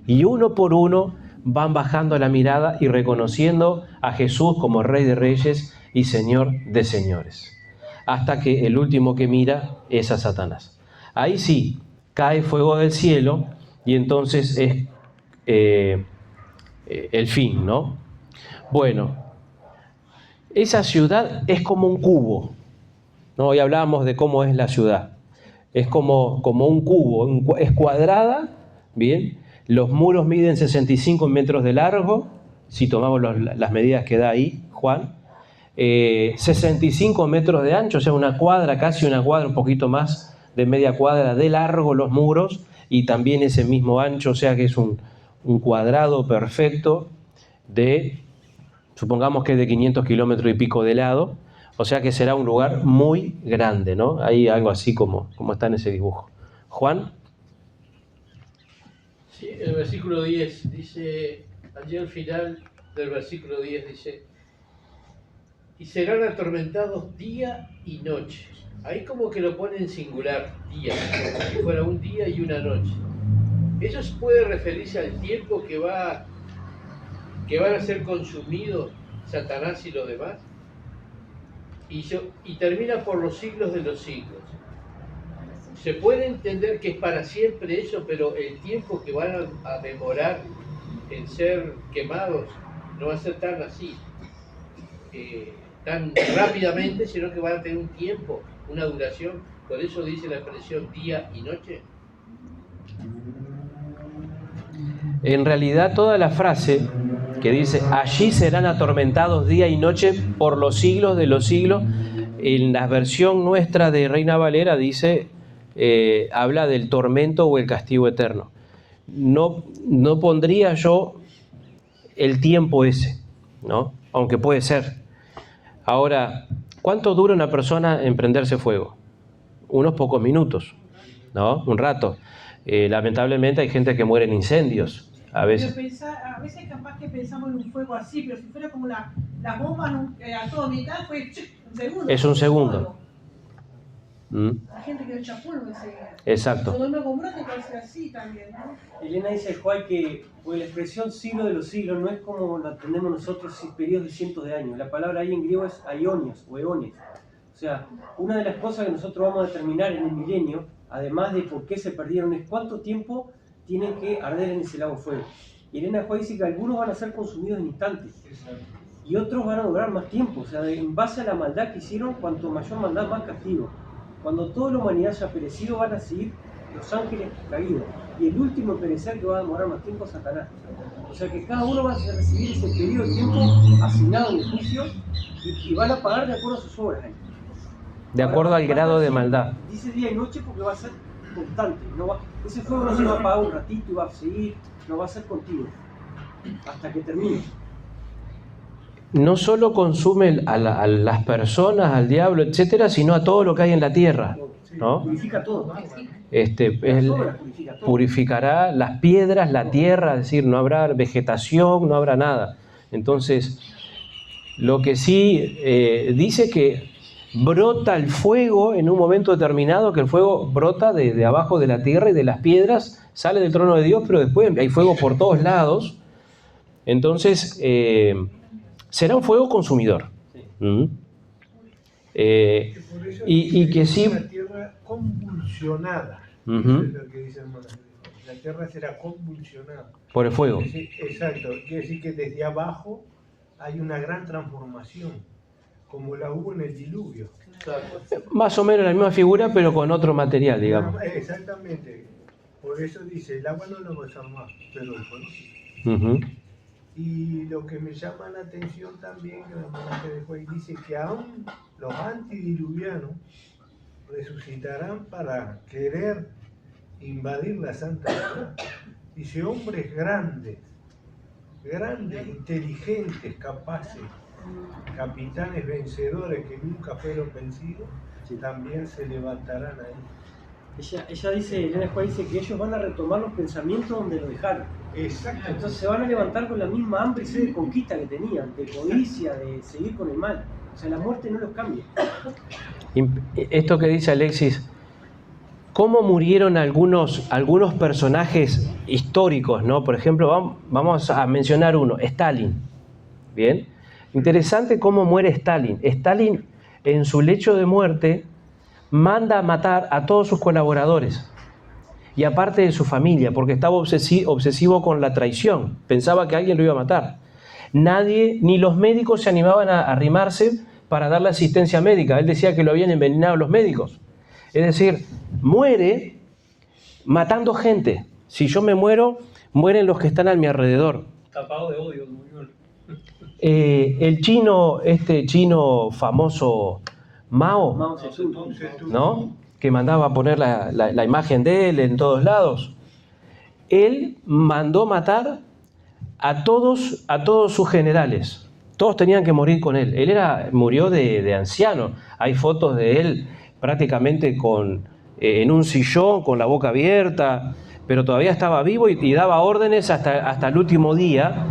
S1: Y uno por uno van bajando la mirada y reconociendo a Jesús como Rey de Reyes y Señor de Señores. Hasta que el último que mira es a Satanás. Ahí sí, cae fuego del cielo y entonces es el fin, ¿no? Bueno, esa ciudad es como un cubo, ¿no? Hoy hablábamos de cómo es la ciudad. Es como un cubo, es cuadrada, ¿bien? Los muros miden 65 metros de largo, si tomamos las medidas que da ahí Juan. 65 metros de ancho, o sea, una cuadra, casi una cuadra, un poquito más de media cuadra de largo los muros, y también ese mismo ancho, o sea que es un cuadrado perfecto de, supongamos que es de 500 kilómetros y pico de lado, o sea que será un lugar muy grande, ¿no? Hay algo así como está en ese dibujo. Juan.
S7: Sí, el versículo 10 dice, allí al final del versículo 10 dice, y serán atormentados día y noche. Ahí como que lo pone en singular, día, como si fuera un día y una noche. Eso puede referirse al tiempo que van a ser consumidos Satanás y los demás. Y termina por los siglos de los siglos. Se puede entender que es para siempre eso, pero el tiempo que van a demorar en ser quemados no va a ser tan así, tan rápidamente, sino que van a tener un tiempo, una duración. Por eso dice la expresión día y noche.
S1: En realidad toda la frase que dice allí serán atormentados día y noche por los siglos de los siglos, en la versión nuestra de Reina Valera dice, habla del tormento o el castigo eterno. No pondría yo el tiempo ese, ¿no? Aunque puede ser. Ahora, ¿cuánto dura una persona en prenderse fuego? Unos pocos minutos, ¿no? Un rato. Lamentablemente hay gente que muere en incendios. A veces
S3: capaz que pensamos en un fuego así, pero si fuera como la bomba atómica, fue un segundo.
S1: Es un segundo.
S3: La gente quedó hecha polvo enseguida.
S1: Exacto.
S3: Sodoma y Gomorra te parece así también, ¿no?
S5: Elena dice, Juan, que pues, la expresión siglo de los siglos no es como la entendemos nosotros, periodos de cientos de años. La palabra ahí en griego es aionios o eones. O sea, una de las cosas que nosotros vamos a determinar en el milenio, además de por qué se perdieron, es cuánto tiempo tienen que arder en ese lago fuego. Y Elena Juan dice que algunos van a ser consumidos en instantes y otros van a durar más tiempo. O sea, en base a la maldad que hicieron, cuanto mayor maldad, más castigo. Cuando toda la humanidad haya perecido, van a seguir los ángeles caídos. Y el último en perecer, que va a demorar más tiempo, es Satanás. O sea que cada uno va a recibir ese periodo de tiempo asignado en el juicio y van a pagar de acuerdo a sus obras.
S1: De acuerdo al grado de maldad.
S5: Dice día y noche porque va a ser constante. Ese fuego no se va a apagar un ratito y va a seguir, no va a ser continuo hasta que termine.
S1: No solo consume a las personas, al diablo, etcétera, sino a todo lo que hay en la tierra, ¿no?
S5: Purifica todo.
S1: Purificará las piedras, la tierra, es decir, no habrá vegetación, no habrá nada. Entonces, lo que sí dice que brota el fuego en un momento determinado, que el fuego brota de abajo de la tierra y de las piedras, sale del trono de Dios, pero después hay fuego por todos lados. Entonces, será un fuego consumidor. Y que sí.
S8: Una tierra convulsionada. Eso es lo que dice el monje. La tierra será convulsionada.
S1: Por el fuego.
S8: Exacto. Quiere decir que desde abajo hay una gran transformación, como la hubo en el diluvio.
S1: Más o menos la misma figura, pero con otro material, digamos.
S8: Exactamente. Por eso dice, el agua no lo va a usar más, pero el fuego sí. Y lo que me llama la atención también, que el monje dejó ahí, dice que aún los antidiluvianos resucitarán para querer invadir la Santa Ciudad. Dice, hombres grandes, inteligentes, capaces, capitanes vencedores que nunca fueron vencidos, también se levantarán ahí.
S5: Ella dice, Elena Juárez dice que ellos van a retomar los pensamientos donde los dejaron.
S8: Exacto.
S5: Entonces se van a levantar con la misma hambre y sed de conquista que tenían, de codicia, de seguir con el mal. O sea, la muerte no los cambia.
S1: Esto que dice Alexis, ¿cómo murieron algunos personajes históricos, ¿no? Por ejemplo, vamos a mencionar uno, Stalin. ¿Bien? Interesante cómo muere Stalin. Stalin, en su lecho de muerte, manda a matar a todos sus colaboradores y aparte de su familia, porque estaba obsesivo con la traición. Pensaba que alguien lo iba a matar. Nadie, ni los médicos se animaban a arrimarse para darle asistencia médica. Él decía que lo habían envenenado los médicos. Es decir, muere matando gente. Si yo me muero, mueren los que están a mi alrededor.
S6: Tapado de odio, murió.
S1: El chino famoso Mao
S8: Zedong,
S1: ¿no? Que mandaba a poner la imagen de él en todos lados. Él mandó matar a todos sus generales. Todos tenían que morir con él. Él murió de anciano. Hay fotos de él prácticamente en un sillón, con la boca abierta, pero todavía estaba vivo y daba órdenes hasta el último día.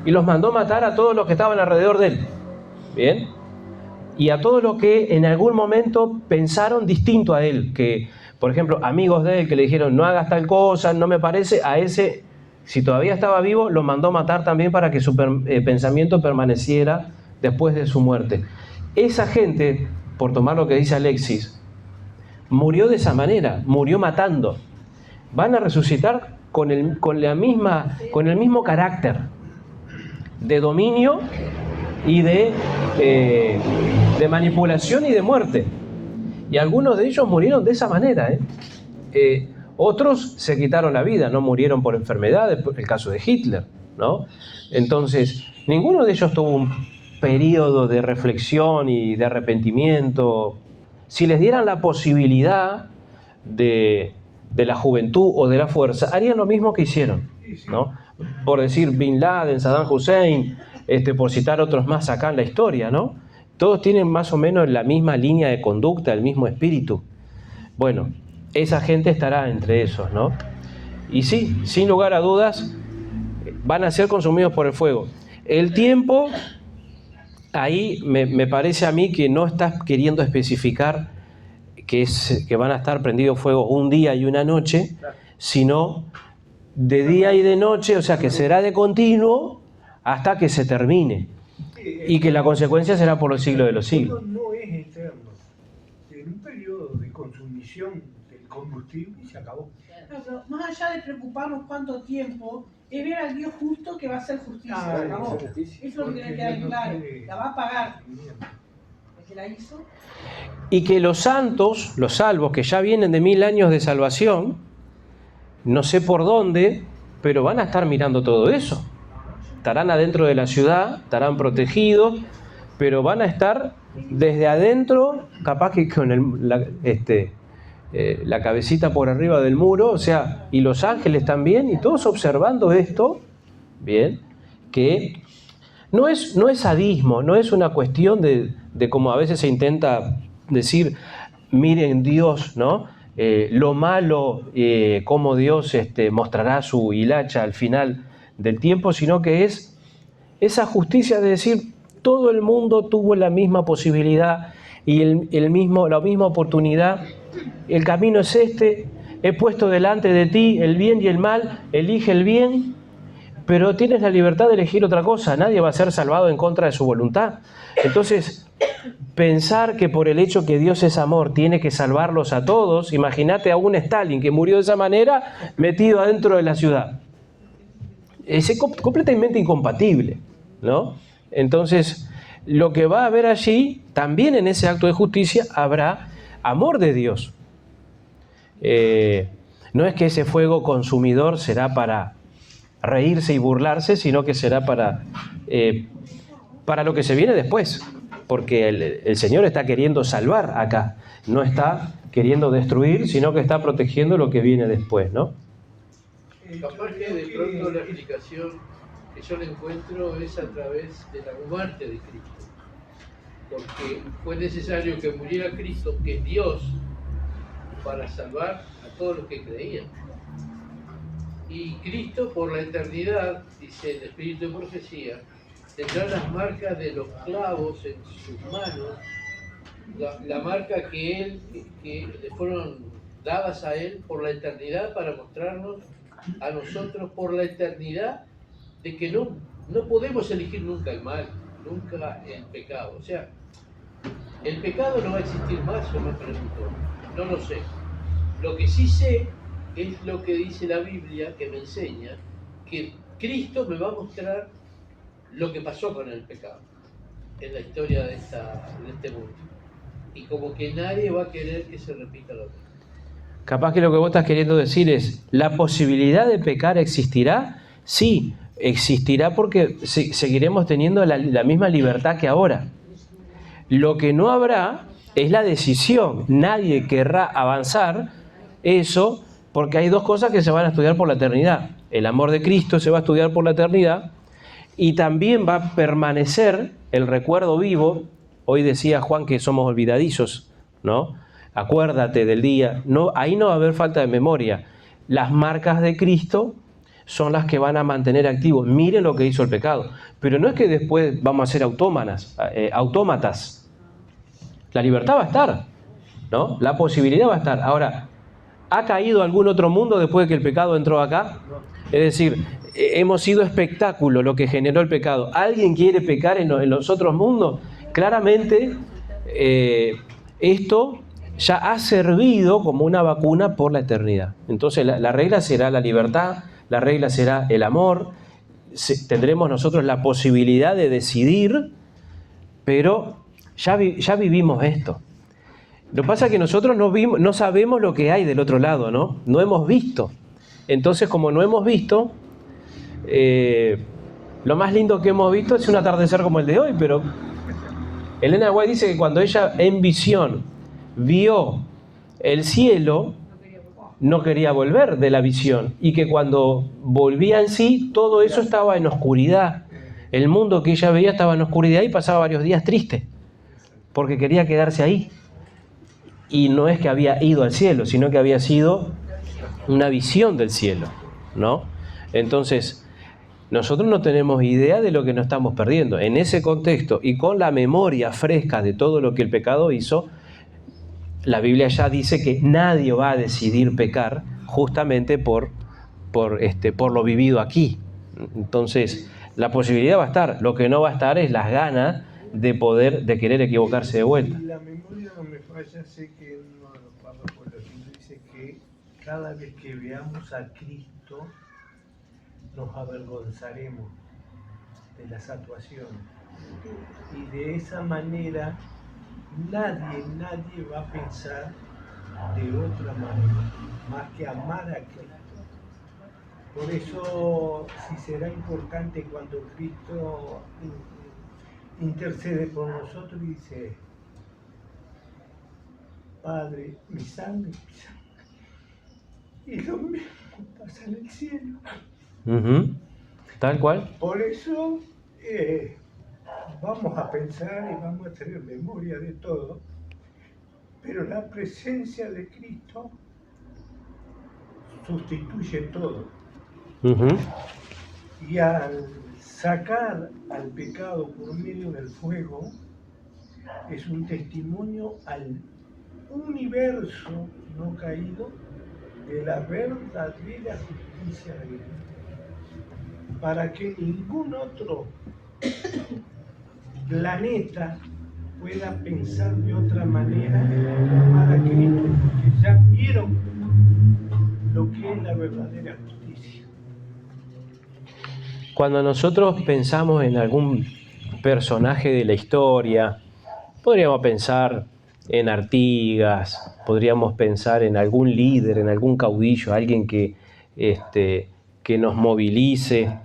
S1: Y los mandó matar a todos los que estaban alrededor de él. ¿Bien? y a todos los que en algún momento pensaron distinto a él, que, por ejemplo, amigos de él que le dijeron no hagas tal cosa, no me parece, a ese, si todavía estaba vivo, lo mandó matar también para que su pensamiento permaneciera después de su muerte. Esa gente, por tomar lo que dice Alexis, murió de esa manera, murió matando. Van a resucitar con el mismo carácter de dominio y de manipulación y de muerte. Y algunos de ellos murieron de esa manera. Otros se quitaron la vida, no murieron por enfermedades, el caso de Hitler, ¿no? Entonces, ninguno de ellos tuvo un periodo de reflexión y de arrepentimiento. Si les dieran la posibilidad de la juventud o de la fuerza, harían lo mismo que hicieron, ¿no? Por decir Bin Laden, Saddam Hussein, por citar otros más acá en la historia, ¿no? Todos tienen más o menos la misma línea de conducta, el mismo espíritu. Bueno, esa gente estará entre esos, ¿no? Y sí, sin lugar a dudas, van a ser consumidos por el fuego. El tiempo, ahí me parece a mí que no estás queriendo especificar que van a estar prendidos fuego un día y una noche, sino de día y de noche, o sea que será de continuo hasta que se termine. Y que la consecuencia será por los siglos de los siglos.
S8: No es eterno. En un periodo de consumición del combustible y se acabó.
S3: No, pero más allá de preocuparnos cuánto tiempo, es ver al Dios justo que va a hacer justicia.
S8: Ah,
S3: acabó.
S5: justicia.
S3: Eso es lo que tiene que quedar claro. La va a pagar. El que la hizo.
S1: Y que los santos, los salvos, que ya vienen de 1000 años de salvación, no sé por dónde, pero van a estar mirando todo eso. Estarán adentro de la ciudad, estarán protegidos, pero van a estar desde adentro, capaz que con la cabecita por arriba del muro, o sea, y los ángeles también, y todos observando esto, bien, que no es sadismo, no es una cuestión de como a veces se intenta decir, miren Dios, ¿no? Lo malo, cómo Dios mostrará su hilacha al final del tiempo, sino que es esa justicia de decir, todo el mundo tuvo la misma posibilidad y la misma oportunidad. El camino es he puesto delante de ti el bien y el mal, elige el bien, pero tienes la libertad de elegir otra cosa, nadie va a ser salvado en contra de su voluntad. Entonces, pensar que por el hecho que Dios es amor tiene que salvarlos a todos, imagínate a un Stalin que murió de esa manera metido adentro de la ciudad. Es completamente incompatible, ¿no? Entonces, lo que va a haber allí, también en ese acto de justicia, habrá amor de Dios. No es que ese fuego consumidor será para reírse y burlarse, sino que será para lo que se viene después, porque el Señor está queriendo salvar acá, no está queriendo destruir, sino que está protegiendo lo que viene después, ¿no?
S7: Capaz que de pronto la explicación que yo le encuentro es a través de la muerte de Cristo, porque fue necesario que muriera Cristo, que es Dios, para salvar a todos los que creían. Y Cristo por la eternidad, dice el Espíritu de Profecía, tendrá las marcas de los clavos en sus manos, la marca que le fueron dadas a él por la eternidad para mostrarnos a nosotros por la eternidad de que no podemos elegir nunca el mal, nunca el pecado. O sea, el pecado no va a existir más, yo me pregunto, no lo sé. Lo que sí sé es lo que dice la Biblia, que me enseña que Cristo me va a mostrar lo que pasó con el pecado en la historia de este mundo. Y como que nadie va a querer que se repita lo mismo.
S1: Capaz que lo que vos estás queriendo decir es, ¿la posibilidad de pecar existirá? Sí, existirá porque seguiremos teniendo la misma libertad que ahora. Lo que no habrá es la decisión. Nadie querrá avanzar eso porque hay dos cosas que se van a estudiar por la eternidad. El amor de Cristo se va a estudiar por la eternidad y también va a permanecer el recuerdo vivo. Hoy decía Juan que somos olvidadizos, ¿no? Acuérdate del día. No, ahí no va a haber falta de memoria. Las marcas de Cristo son las que van a mantener activos. Miren lo que hizo el pecado. Pero no es que después vamos a ser autómatas. La libertad va a estar, ¿no? La posibilidad va a estar. Ahora, ¿ha caído algún otro mundo después de que el pecado entró acá? Es decir, hemos sido espectáculo lo que generó el pecado. ¿Alguien quiere pecar en los otros mundos? Claramente, esto ya ha servido como una vacuna por la eternidad. Entonces, la regla será la libertad, la regla será el amor. Tendremos nosotros la posibilidad de decidir, pero ya vivimos esto. Lo que pasa es que nosotros no sabemos lo que hay del otro lado, ¿no? No hemos visto. Entonces, como no hemos visto, lo más lindo que hemos visto es un atardecer como el de hoy, pero Elena White dice que cuando ella en visión vio el cielo, no quería volver de la visión, y que cuando volvía en sí, todo eso estaba en oscuridad. El mundo que ella veía estaba en oscuridad y pasaba varios días triste, porque quería quedarse ahí. Y no es que había ido al cielo, sino que había sido una visión del cielo, ¿no? Entonces, nosotros no tenemos idea de lo que nos estamos perdiendo. En ese contexto y con la memoria fresca de todo lo que el pecado hizo, la Biblia ya dice que nadie va a decidir pecar justamente por lo vivido aquí. Entonces, la posibilidad va a estar. Lo que no va a estar es las ganas de querer equivocarse de vuelta.
S8: Y la memoria no me falla, sé que uno de los padres por dice que cada vez que veamos a Cristo nos avergonzaremos de las actuaciones. Y de esa manera nadie va a pensar de otra manera, más que amar a Cristo. Por eso, sí será importante cuando Cristo intercede por nosotros y dice: Padre, mi sangre. Y lo mismo pasa en el cielo.
S1: Tal cual.
S8: Por eso vamos a pensar y vamos a tener memoria de todo, pero la presencia de Cristo sustituye todo. Y al sacar al pecado por medio del fuego, es un testimonio al universo no caído de la verdadera justicia de Dios, para que ningún otro planeta pueda pensar de otra manera que amar a Cristo, porque ya vieron lo que es la verdadera justicia.
S1: Cuando nosotros pensamos en algún personaje de la historia, podríamos pensar en Artigas, podríamos pensar en algún líder, en algún caudillo, alguien que nos movilice.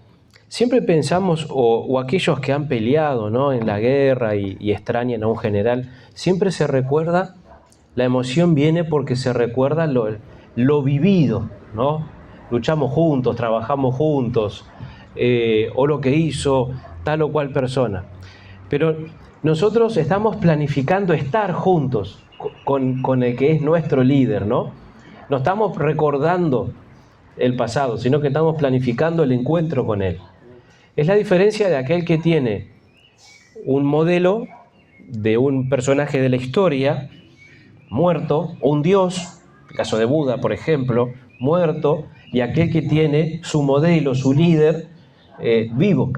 S1: Siempre pensamos, o aquellos que han peleado, ¿no?, en la guerra y extrañan a un general, siempre se recuerda, la emoción viene porque se recuerda lo vivido, ¿no? Luchamos juntos, trabajamos juntos, o lo que hizo tal o cual persona. Pero nosotros estamos planificando estar juntos con el que es nuestro líder, ¿no? No estamos recordando el pasado, sino que estamos planificando el encuentro con él. Es la diferencia de aquel que tiene un modelo de un personaje de la historia muerto, o un dios, el caso de Buda, por ejemplo, muerto, y aquel que tiene su modelo, su líder, vivo.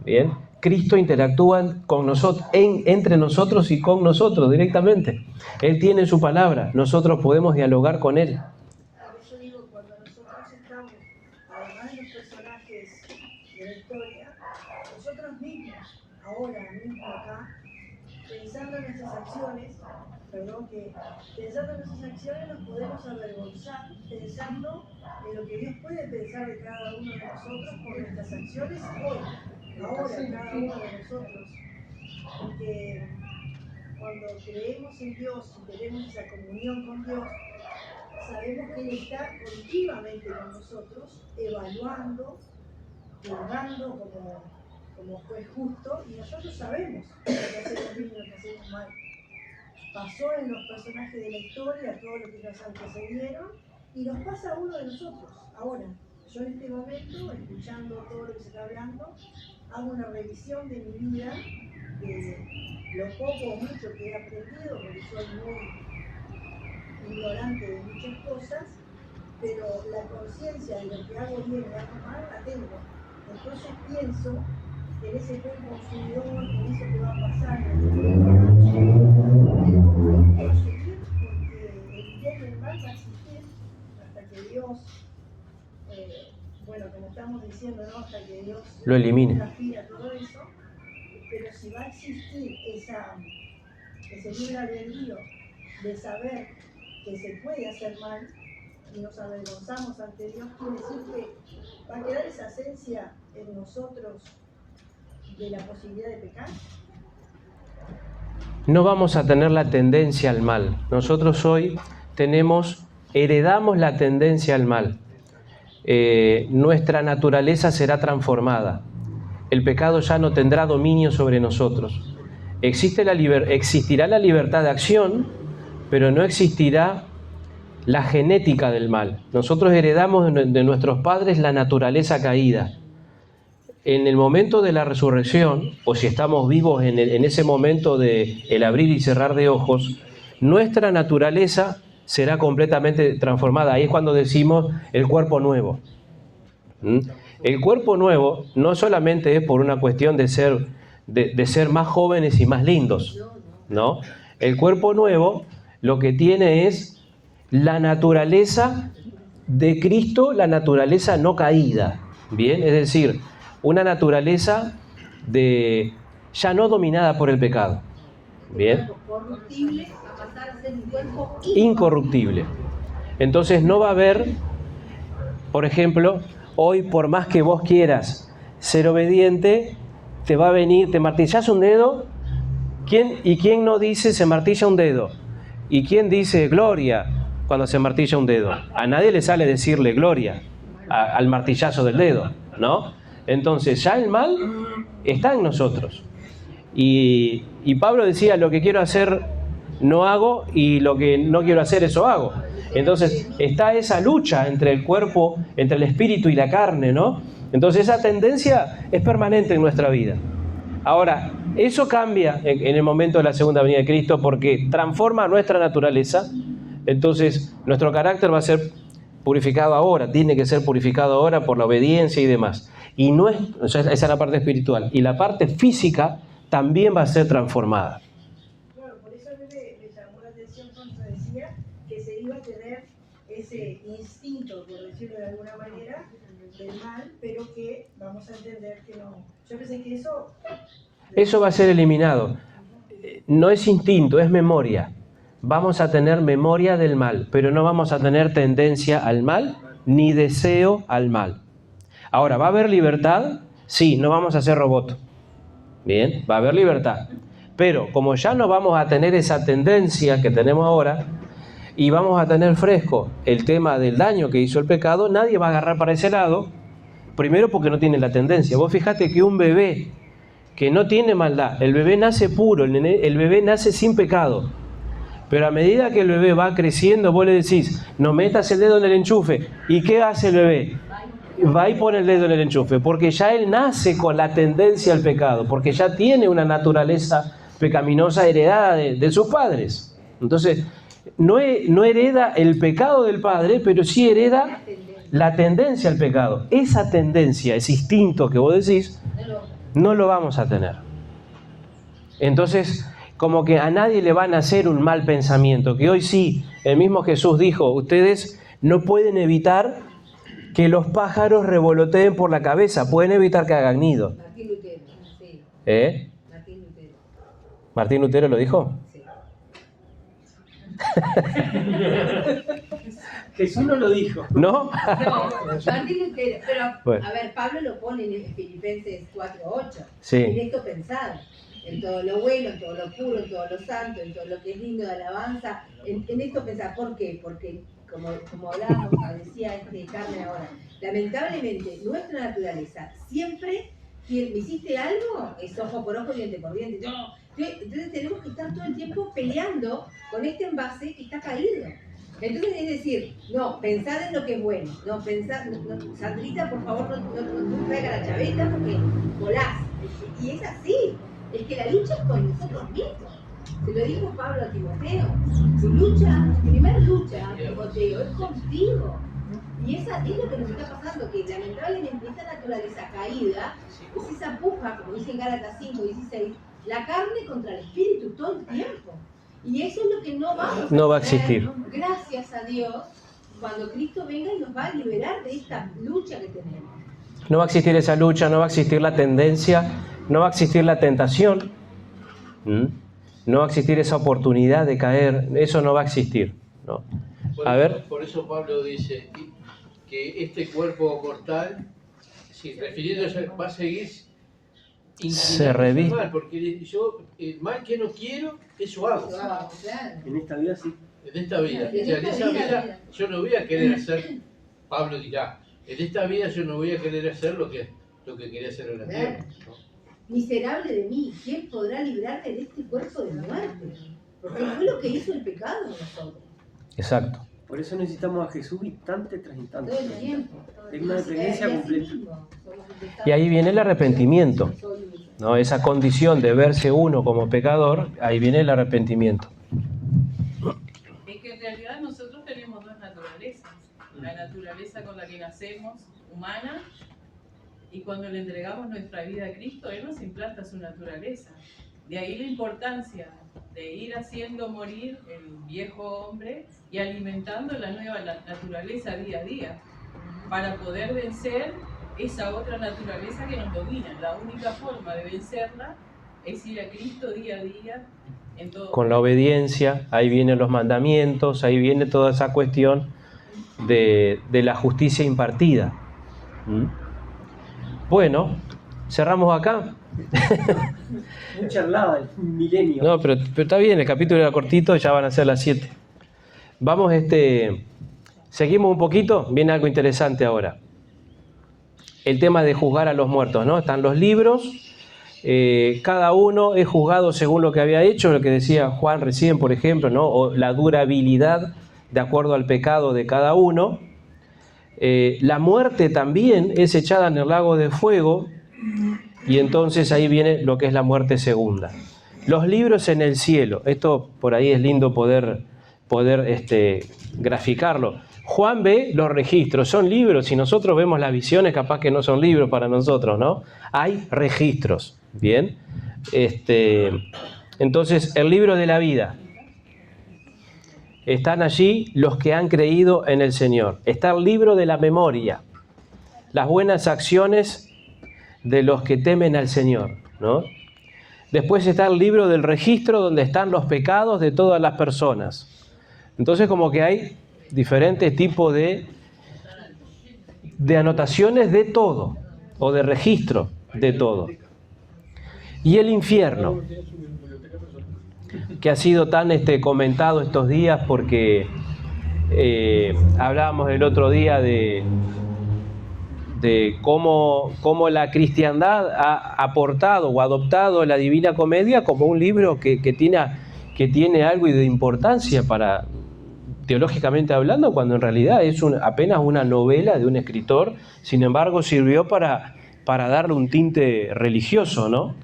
S1: ¿Bien? Cristo interactúa con nosotros, entre nosotros y con nosotros directamente. Él tiene su palabra, nosotros podemos dialogar con Él.
S9: Por eso digo, cuando nosotros estamos, además de los personajes de la historia, nosotros mismos, ahora mismo acá, pensando en nuestras acciones, pensando en nuestras acciones nos podemos avergonzar pensando en lo que Dios puede pensar de cada uno de nosotros por nuestras acciones hoy, ahora, cada uno de nosotros. Porque cuando creemos en Dios y tenemos esa comunión con Dios, sabemos que Él está continuamente con nosotros, evaluando, juzgando como juez justo, y nosotros sabemos lo que hacemos bien y lo que hacemos mal. Pasó en los personajes de la historia, todo lo que nos antecedieron, y nos pasa a uno de nosotros. Ahora, yo en este momento, escuchando todo lo que se está hablando, hago una revisión de mi vida lo poco o mucho que he aprendido, porque soy muy ignorante de muchas cosas, pero la conciencia de lo que hago bien y hago mal la tengo. Entonces pienso en ese buen consumidor, en eso que va a pasar, porque el bien y el mal va a existir hasta que Dios, bueno, como estamos diciendo, ¿no? Hasta que Dios
S1: lo elimine.
S9: Transfiera todo eso, pero si va a existir ese libre albedrío de saber que se puede hacer mal y nos avergonzamos ante Dios, quiere decir que va a quedar esa esencia en nosotros de la posibilidad de pecar.
S1: No vamos a tener la tendencia al mal. Nosotros hoy heredamos la tendencia al mal. Nuestra naturaleza será transformada. El pecado ya no tendrá dominio sobre nosotros. Existirá la libertad de acción, pero no existirá la genética del mal. Nosotros heredamos de nuestros padres la naturaleza caída. En el momento de la resurrección, o si estamos vivos en ese momento de el abrir y cerrar de ojos, nuestra naturaleza será completamente transformada. Ahí es cuando decimos el cuerpo nuevo. El cuerpo nuevo no solamente es por una cuestión de ser más jóvenes y más lindos, ¿no? El cuerpo nuevo lo que tiene es la naturaleza de Cristo, la naturaleza no caída, ¿bien? Es decir, una naturaleza ya no dominada por el pecado, ¿bien?
S4: Corruptible a pasar a ser un cuerpo
S1: incorruptible. Entonces no va a haber, por ejemplo, hoy por más que vos quieras ser obediente, te va a venir, te martillas un dedo, ¿quién no dice se martilla un dedo? ¿Y quién dice gloria cuando se martilla un dedo? A nadie le sale decirle gloria al martillazo del dedo, ¿no? Entonces ya el mal está en nosotros. Y Pablo decía, lo que quiero hacer no hago y lo que no quiero hacer eso hago. Entonces está esa lucha entre el cuerpo, entre el espíritu y la carne, ¿no? Entonces esa tendencia es permanente en nuestra vida. Ahora, eso cambia en el momento de la segunda venida de Cristo porque transforma nuestra naturaleza. Entonces nuestro carácter va a ser purificado ahora, tiene que ser purificado ahora por la obediencia y demás. Y no es, o sea, esa es la parte espiritual. Y la parte física también va a ser transformada.
S9: Claro, por eso a mí me llamó la atención cuando decía que se iba a tener ese instinto, por decirlo de alguna manera, del mal, pero que vamos a entender que no. Yo pensé que eso
S1: va a ser eliminado. No es instinto, es memoria. Vamos a tener memoria del mal, pero no vamos a tener tendencia al mal ni deseo al mal. Ahora, ¿va a haber libertad? Sí, no vamos a ser robot. Bien, va a haber libertad. Pero como ya no vamos a tener esa tendencia que tenemos ahora y vamos a tener fresco el tema del daño que hizo el pecado, nadie va a agarrar para ese lado. Primero porque no tiene la tendencia. Vos fijate que un bebé que no tiene maldad, el bebé nace puro, el bebé nace sin pecado. Pero a medida que el bebé va creciendo, vos le decís, no metas el dedo en el enchufe. ¿Y qué hace el bebé? Va y pone el dedo en el enchufe, porque ya él nace con la tendencia al pecado, porque ya tiene una naturaleza pecaminosa heredada de sus padres. Entonces, no hereda el pecado del padre, pero sí hereda la tendencia al pecado. Esa tendencia, ese instinto que vos decís, no lo vamos a tener. Entonces, como que a nadie le van a hacer un mal pensamiento, que hoy sí, el mismo Jesús dijo, ustedes no pueden evitar que los pájaros revoloteen por la cabeza, pueden evitar que hagan nido.
S4: Martín Lutero, sí.
S1: Martín Lutero. ¿Martín Lutero lo dijo?
S4: Sí.
S5: Jesús no lo dijo.
S1: ¿No?
S4: No, Martín Lutero, pero
S1: Bueno.
S4: a ver, Pablo lo pone en Filipenses 4:8.
S1: Sí.
S4: En esto pensar, en todo lo bueno, en todo lo puro, en todo lo santo, en todo lo que es digno de alabanza, en esto pensar. ¿Por qué? Porque como hablábamos, decía Carmen ahora, lamentablemente nuestra naturaleza siempre, si me hiciste algo, es ojo por ojo, diente por diente. No. Entonces tenemos que estar todo el tiempo peleando con este envase que está caído. Entonces es decir, no, pensad en lo que es bueno, no, pensad, no, Sandrita, por favor, no traiga la chaveta porque volás. Y es así. Es que la lucha es con nosotros mismos. Se lo dijo Pablo a Timoteo. Tu lucha, tu primera lucha, Timoteo, es contigo. Y esa es lo que nos está pasando, que lamentablemente esa naturaleza caída es esa puja, como dice en Gálatas 5:16, la carne contra el espíritu todo el tiempo. Y eso es lo que no va a
S1: existir.
S4: Gracias a Dios, cuando Cristo venga y nos va a liberar de esta lucha que tenemos.
S1: No va a existir esa lucha, no va a existir la tendencia, no va a existir la tentación, no va a existir esa oportunidad de caer, eso no va a existir, ¿no?
S7: Por eso Pablo dice que este cuerpo mortal, refiriéndose, va a seguir
S1: se reviste.
S7: Mal, porque yo el mal que no quiero, eso hago.
S4: Claro.
S5: En esta vida sí.
S7: En esta vida. O sea, en esa vida yo no voy a querer hacer, Pablo dirá, en esta vida yo no voy a querer hacer lo que quería hacer en la tierra, ¿no?
S4: Miserable de mí, ¿quién podrá librarme de este cuerpo de muerte? Porque fue lo que hizo el pecado en nosotros.
S1: Exacto.
S5: Por eso necesitamos a Jesús instante tras instante.
S4: Todo el tiempo.
S5: Es una dependencia completa.
S1: Y ahí viene el arrepentimiento, ¿no? Esa condición de verse uno como pecador, ahí viene el arrepentimiento.
S10: Es que en realidad nosotros tenemos dos naturalezas. La naturaleza con la que nacemos, humana, y cuando le entregamos nuestra vida a Cristo, Él nos implanta su naturaleza. De ahí la importancia de ir haciendo morir el viejo hombre y alimentando la nueva naturaleza día a día, para poder vencer esa otra naturaleza que nos domina. La única forma de vencerla es ir a Cristo día a día en todo.
S1: Con la obediencia, ahí vienen los mandamientos, ahí viene toda esa cuestión de la justicia impartida. Bueno, cerramos acá.
S5: Muy charlada, el milenio.
S1: No, pero está bien, el capítulo era cortito, ya van a ser las 7. Vamos, seguimos un poquito, viene algo interesante ahora. El tema de juzgar a los muertos, ¿no? Están los libros, cada uno es juzgado según lo que había hecho, lo que decía Juan recién, por ejemplo, ¿no? O la durabilidad de acuerdo al pecado de cada uno. La muerte también es echada en el lago de fuego, y entonces ahí viene lo que es la muerte segunda. Los libros en el cielo, esto por ahí es lindo poder graficarlo. Juan ve los registros, son libros, si nosotros vemos las visiones, capaz que no son libros para nosotros, ¿no? Hay registros, ¿bien? Entonces, el libro de la vida. Están allí los que han creído en el Señor. Está el libro de la memoria, las buenas acciones de los que temen al Señor, ¿no? Después está el libro del registro, donde están los pecados de todas las personas. Entonces, como que hay diferentes tipos de anotaciones de todo, o de registro de todo. Y el infierno, que ha sido tan comentado estos días, porque hablábamos el otro día de cómo la cristiandad ha aportado o adoptado la Divina Comedia como un libro que tiene algo de importancia para, teológicamente hablando, cuando en realidad es apenas una novela de un escritor. Sin embargo, sirvió para darle un tinte religioso, ¿no?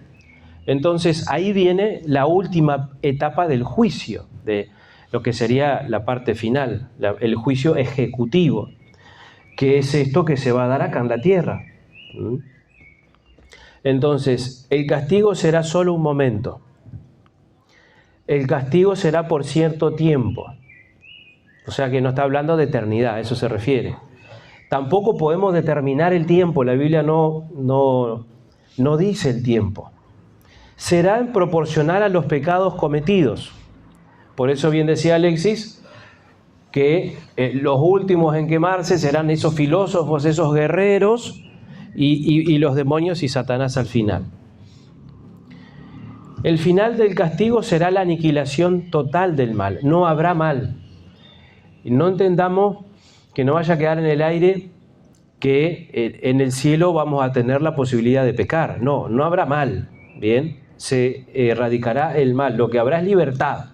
S1: Entonces ahí viene la última etapa del juicio, de lo que sería la parte final, el juicio ejecutivo, que es esto que se va a dar acá en la tierra. Entonces, el castigo será solo un momento. El castigo será por cierto tiempo. O sea que no está hablando de eternidad, a eso se refiere. Tampoco podemos determinar el tiempo, la Biblia no dice el tiempo. Será proporcional a los pecados cometidos. Por eso bien decía Alexis, que los últimos en quemarse serán esos filósofos, esos guerreros, y los demonios y Satanás al final. El final del castigo será la aniquilación total del mal. No habrá mal. Y no entendamos que no vaya a quedar en el aire que en el cielo vamos a tener la posibilidad de pecar. No habrá mal. Bien, se erradicará el mal. Lo que habrá es libertad.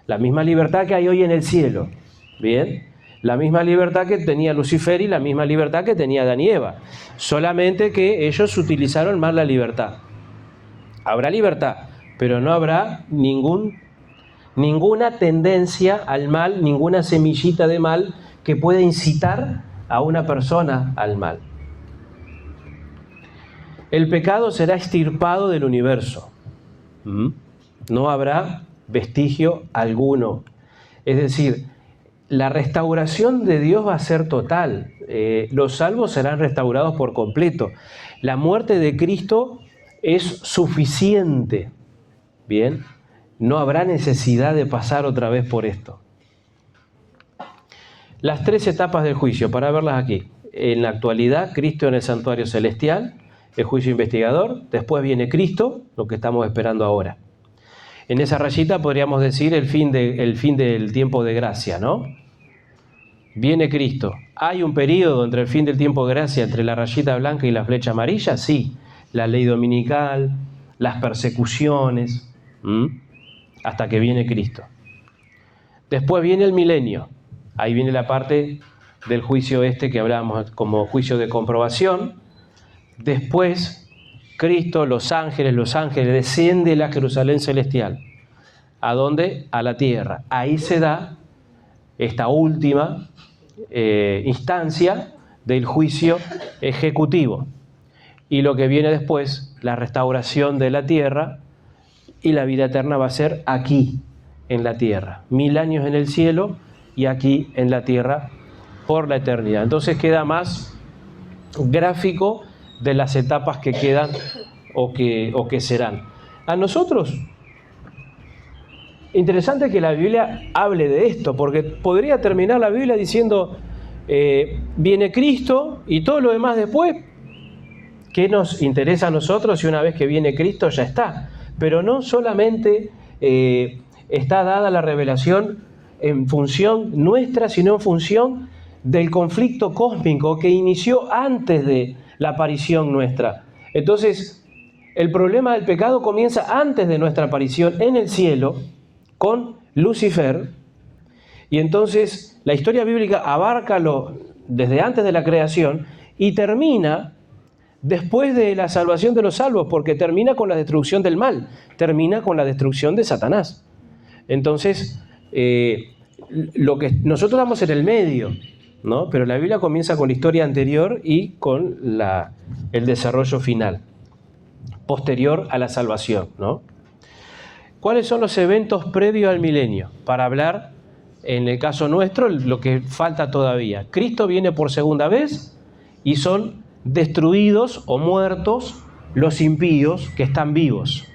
S1: La misma libertad que hay hoy en el cielo. Bien, la misma libertad que tenía Lucifer y la misma libertad que tenía Adán y Eva. Solamente que ellos utilizaron mal la libertad. Habrá libertad, pero no habrá ninguna tendencia al mal, ninguna semillita de mal que pueda incitar a una persona al mal. El pecado será extirpado del universo. No habrá vestigio alguno. Es decir, la restauración de Dios va a ser total. Los salvos serán restaurados por completo. La muerte de Cristo es suficiente. Bien, no habrá necesidad de pasar otra vez por esto. Las 3 etapas del juicio, para verlas aquí. En la actualidad, Cristo en el santuario celestial, el juicio investigador, después viene Cristo, lo que estamos esperando ahora. En esa rayita podríamos decir el fin del tiempo de gracia, ¿no? Viene Cristo. ¿Hay un periodo entre el fin del tiempo de gracia, entre la rayita blanca y la flecha amarilla? Sí. La ley dominical, las persecuciones, hasta que viene Cristo. Después viene el milenio. Ahí viene la parte del juicio que hablábamos como juicio de comprobación. Después, Cristo, los ángeles desciende la Jerusalén celestial. ¿A dónde? A la tierra. Ahí se da esta última instancia del juicio ejecutivo. Y lo que viene después, la restauración de la tierra, y la vida eterna va a ser aquí, en la tierra. 1000 años en el cielo y aquí en la tierra por la eternidad. Entonces queda más gráfico de las etapas que quedan o que serán. A nosotros, interesante que la Biblia hable de esto, porque podría terminar la Biblia diciendo, viene Cristo y todo lo demás después. ¿Qué nos interesa a nosotros si una vez que viene Cristo ya está? Pero no solamente está dada la revelación en función nuestra, sino en función del conflicto cósmico que inició antes de la aparición nuestra. Entonces, el problema del pecado comienza antes de nuestra aparición en el cielo con Lucifer, y entonces la historia bíblica abarca desde antes de la creación y termina después de la salvación de los salvos, porque termina con la destrucción del mal, termina con la destrucción de Satanás. Entonces, lo que nosotros damos en el medio, ¿no? Pero la Biblia comienza con la historia anterior y con el desarrollo final, posterior a la salvación, ¿no? ¿Cuáles son los eventos previos al milenio? Para hablar, en el caso nuestro, lo que falta todavía. Cristo viene por segunda vez y son destruidos o muertos los impíos que están vivos.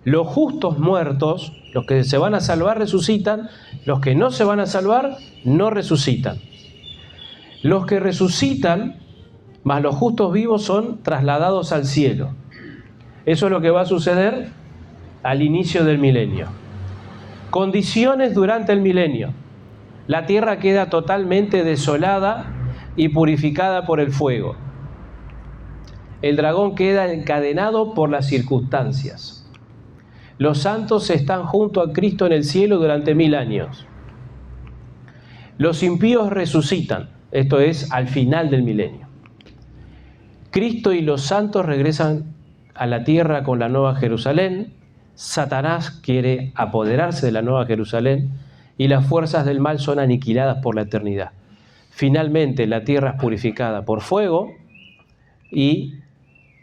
S1: Los justos muertos, los que se van a salvar, resucitan. Los que no se van a salvar, no resucitan. Los que resucitan, más los justos vivos, son trasladados al cielo. Eso es lo que va a suceder al inicio del milenio. Condiciones durante el milenio. La tierra queda totalmente desolada y purificada por el fuego. El dragón queda encadenado por las circunstancias. Los santos están junto a Cristo en el cielo durante 1000 años. Los impíos resucitan, esto es al final del milenio. Cristo y los santos regresan a la tierra con la Nueva Jerusalén. Satanás quiere apoderarse de la Nueva Jerusalén y las fuerzas del mal son aniquiladas por la eternidad. Finalmente la tierra es purificada por fuego y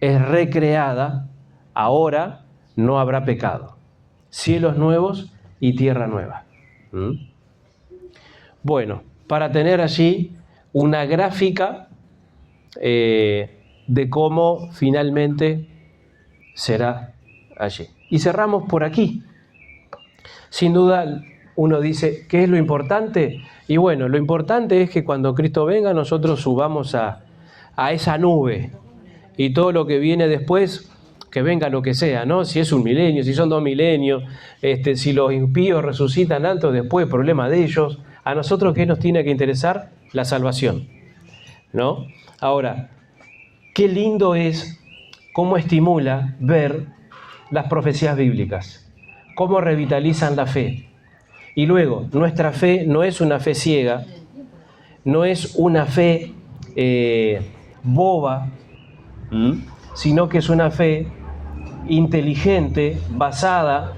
S1: es recreada. Ahora no habrá pecado. Cielos nuevos y tierra nueva. Bueno, para tener allí una gráfica de cómo finalmente será allí. Y cerramos por aquí. Sin duda, uno dice, ¿qué es lo importante? Y bueno, lo importante es que cuando Cristo venga, nosotros subamos a esa nube. Y todo lo que viene después, que venga lo que sea, ¿no? Si es un milenio, si son 2 milenios, si los impíos resucitan antes o después, problema de ellos. A nosotros, ¿qué nos tiene que interesar? La salvación, ¿no? Ahora, qué lindo es cómo estimula ver las profecías bíblicas, cómo revitalizan la fe. Y luego, nuestra fe no es una fe ciega, no es una fe boba, sino que es una fe inteligente, basada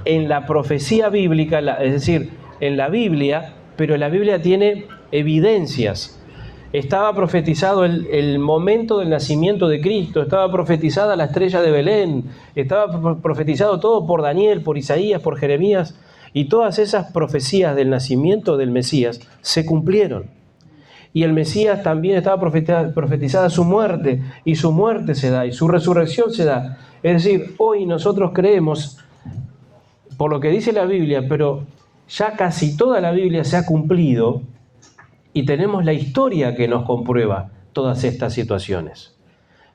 S1: en la profecía bíblica, es decir, en la Biblia, pero la Biblia tiene evidencias. Estaba profetizado el momento del nacimiento de Cristo, estaba profetizada la estrella de Belén, estaba profetizado todo por Daniel, por Isaías, por Jeremías, y todas esas profecías del nacimiento del Mesías se cumplieron. Y el Mesías también estaba profetizada su muerte, y su muerte se da, y su resurrección se da. Es decir, hoy nosotros creemos, por lo que dice la Biblia, pero ya casi toda la Biblia se ha cumplido, y tenemos la historia que nos comprueba todas estas situaciones.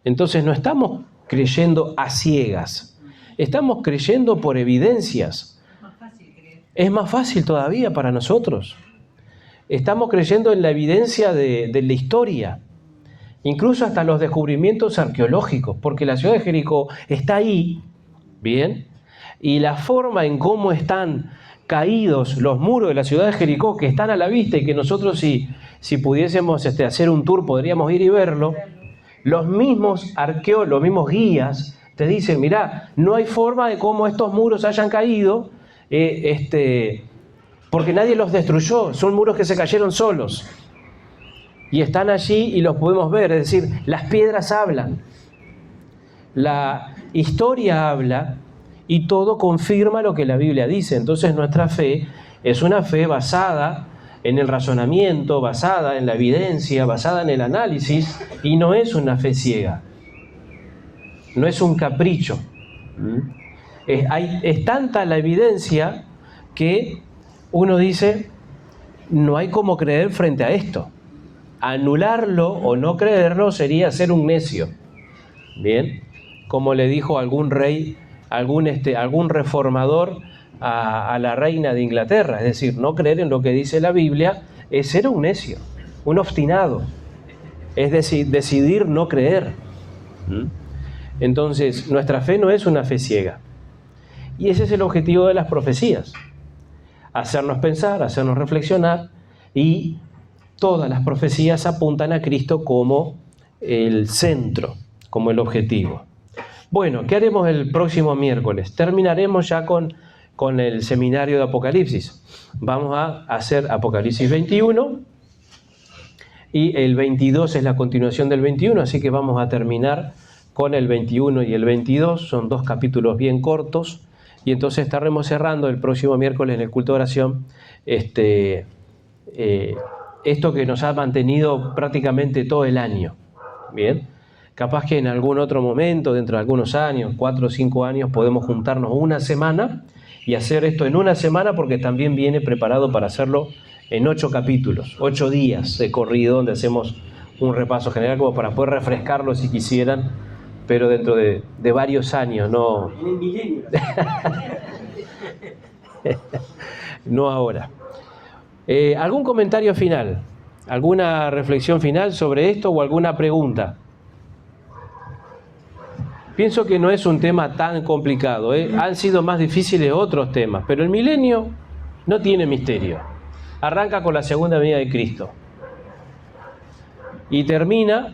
S1: Entonces no estamos creyendo a ciegas, estamos creyendo por evidencias. Es más fácil todavía para nosotros. Estamos creyendo en la evidencia de la historia, incluso hasta los descubrimientos arqueológicos, porque la ciudad de Jericó está ahí, ¿bien? Y la forma en cómo están caídos los muros de la ciudad de Jericó, que están a la vista y que nosotros si pudiésemos hacer un tour podríamos ir y verlo, los mismos arqueólogos, los mismos guías te dicen, mirá, no hay forma de cómo estos muros hayan caído, porque nadie los destruyó, son muros que se cayeron solos y están allí y los podemos ver, es decir, las piedras hablan, la historia habla, y todo confirma lo que la Biblia dice. Entonces nuestra fe es una fe basada en el razonamiento, basada en la evidencia, basada en el análisis, y no es una fe ciega, no es un capricho. Es tanta la evidencia que uno dice, no hay cómo creer frente a esto. Anularlo o no creerlo sería ser un necio. Bien, como le dijo algún rey, algún reformador a la reina de Inglaterra, es decir, no creer en lo que dice la Biblia es ser un necio, un obstinado, es decir, decidir no creer. Entonces, nuestra fe no es una fe ciega, y ese es el objetivo de las profecías, hacernos pensar, hacernos reflexionar, y todas las profecías apuntan a Cristo como el centro, como el objetivo. Bueno, ¿qué haremos el próximo miércoles? Terminaremos ya con el seminario de Apocalipsis. Vamos a hacer Apocalipsis 21 y el 22 es la continuación del 21, así que vamos a terminar con el 21 y el 22. Son 2 capítulos bien cortos y entonces estaremos cerrando el próximo miércoles en el culto de oración esto que nos ha mantenido prácticamente todo el año. Bien. Capaz que en algún otro momento, dentro de algunos años, 4 o 5 años, podemos juntarnos una semana y hacer esto en una semana, porque también viene preparado para hacerlo en 8 capítulos, 8 días de corrido, donde hacemos un repaso general como para poder refrescarlo si quisieran, pero dentro de varios años, no,
S5: En el milenio.
S1: no ahora. ¿Algún comentario final? ¿Alguna reflexión final sobre esto o alguna pregunta? Pienso que no es un tema tan complicado, Han sido más difíciles otros temas, pero el milenio no tiene misterio. Arranca con la segunda venida de Cristo y termina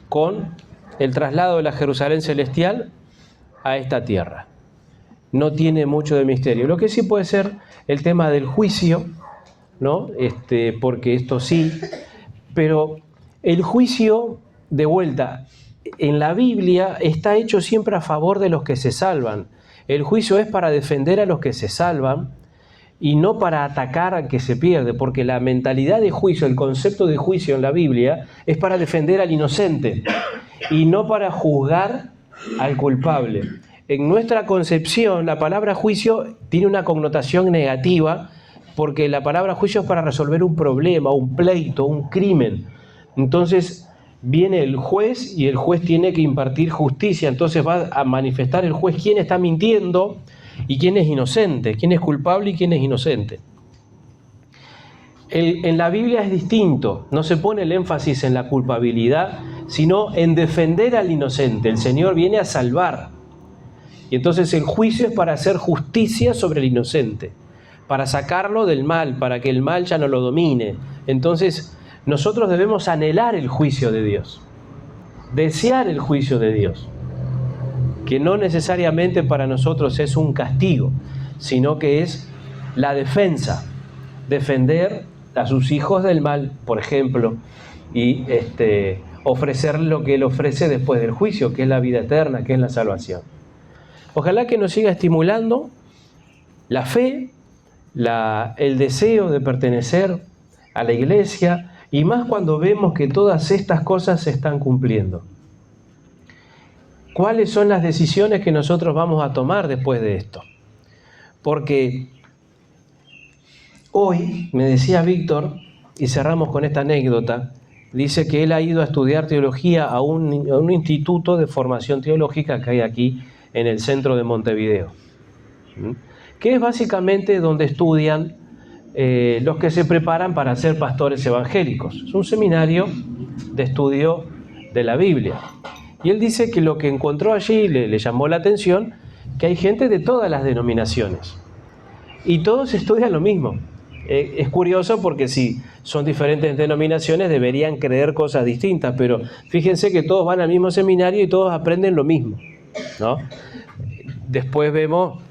S1: con el traslado de la Jerusalén celestial a esta tierra. No tiene mucho de misterio. Lo que sí puede ser el tema del juicio, ¿no? Porque esto sí, pero el juicio, de vuelta, en la Biblia está hecho siempre a favor de los que se salvan. El juicio es para defender a los que se salvan y no para atacar al que se pierde, porque la mentalidad de juicio, el concepto de juicio en la Biblia es para defender al inocente y no para juzgar al culpable. En nuestra concepción, la palabra juicio tiene una connotación negativa, porque la palabra juicio es para resolver un problema, un pleito, un crimen. Entonces viene el juez y el juez tiene que impartir justicia, entonces va a manifestar el juez quién está mintiendo y quién es inocente, quién es culpable y quién es inocente. En la Biblia es distinto, no se pone el énfasis en la culpabilidad, sino en defender al inocente. El Señor viene a salvar. Y entonces el juicio es para hacer justicia sobre el inocente, para sacarlo del mal, para que el mal ya no lo domine. Entonces nosotros debemos anhelar el juicio de Dios, desear el juicio de Dios. que no necesariamente para nosotros es un castigo, sino que es la defensa, defender a sus hijos del mal, por ejemplo, y ofrecer lo que Él ofrece después del juicio, que es la vida eterna, que es la salvación. Ojalá que nos siga estimulando la fe, el deseo de pertenecer a la iglesia, y más cuando vemos que todas estas cosas se están cumpliendo. ¿Cuáles son las decisiones que nosotros vamos a tomar después de esto? Porque hoy, me decía Víctor, y cerramos con esta anécdota, dice que él ha ido a estudiar teología a un instituto de formación teológica que hay aquí en el centro de Montevideo, que es básicamente donde estudian los que se preparan para ser pastores evangélicos. Es un seminario de estudio de la Biblia. Y él dice que lo que encontró allí le llamó la atención, que hay gente de todas las denominaciones. Y todos estudian lo mismo. Es curioso porque si son diferentes denominaciones deberían creer cosas distintas, pero fíjense que todos van al mismo seminario y todos aprenden lo mismo, ¿no? Después vemos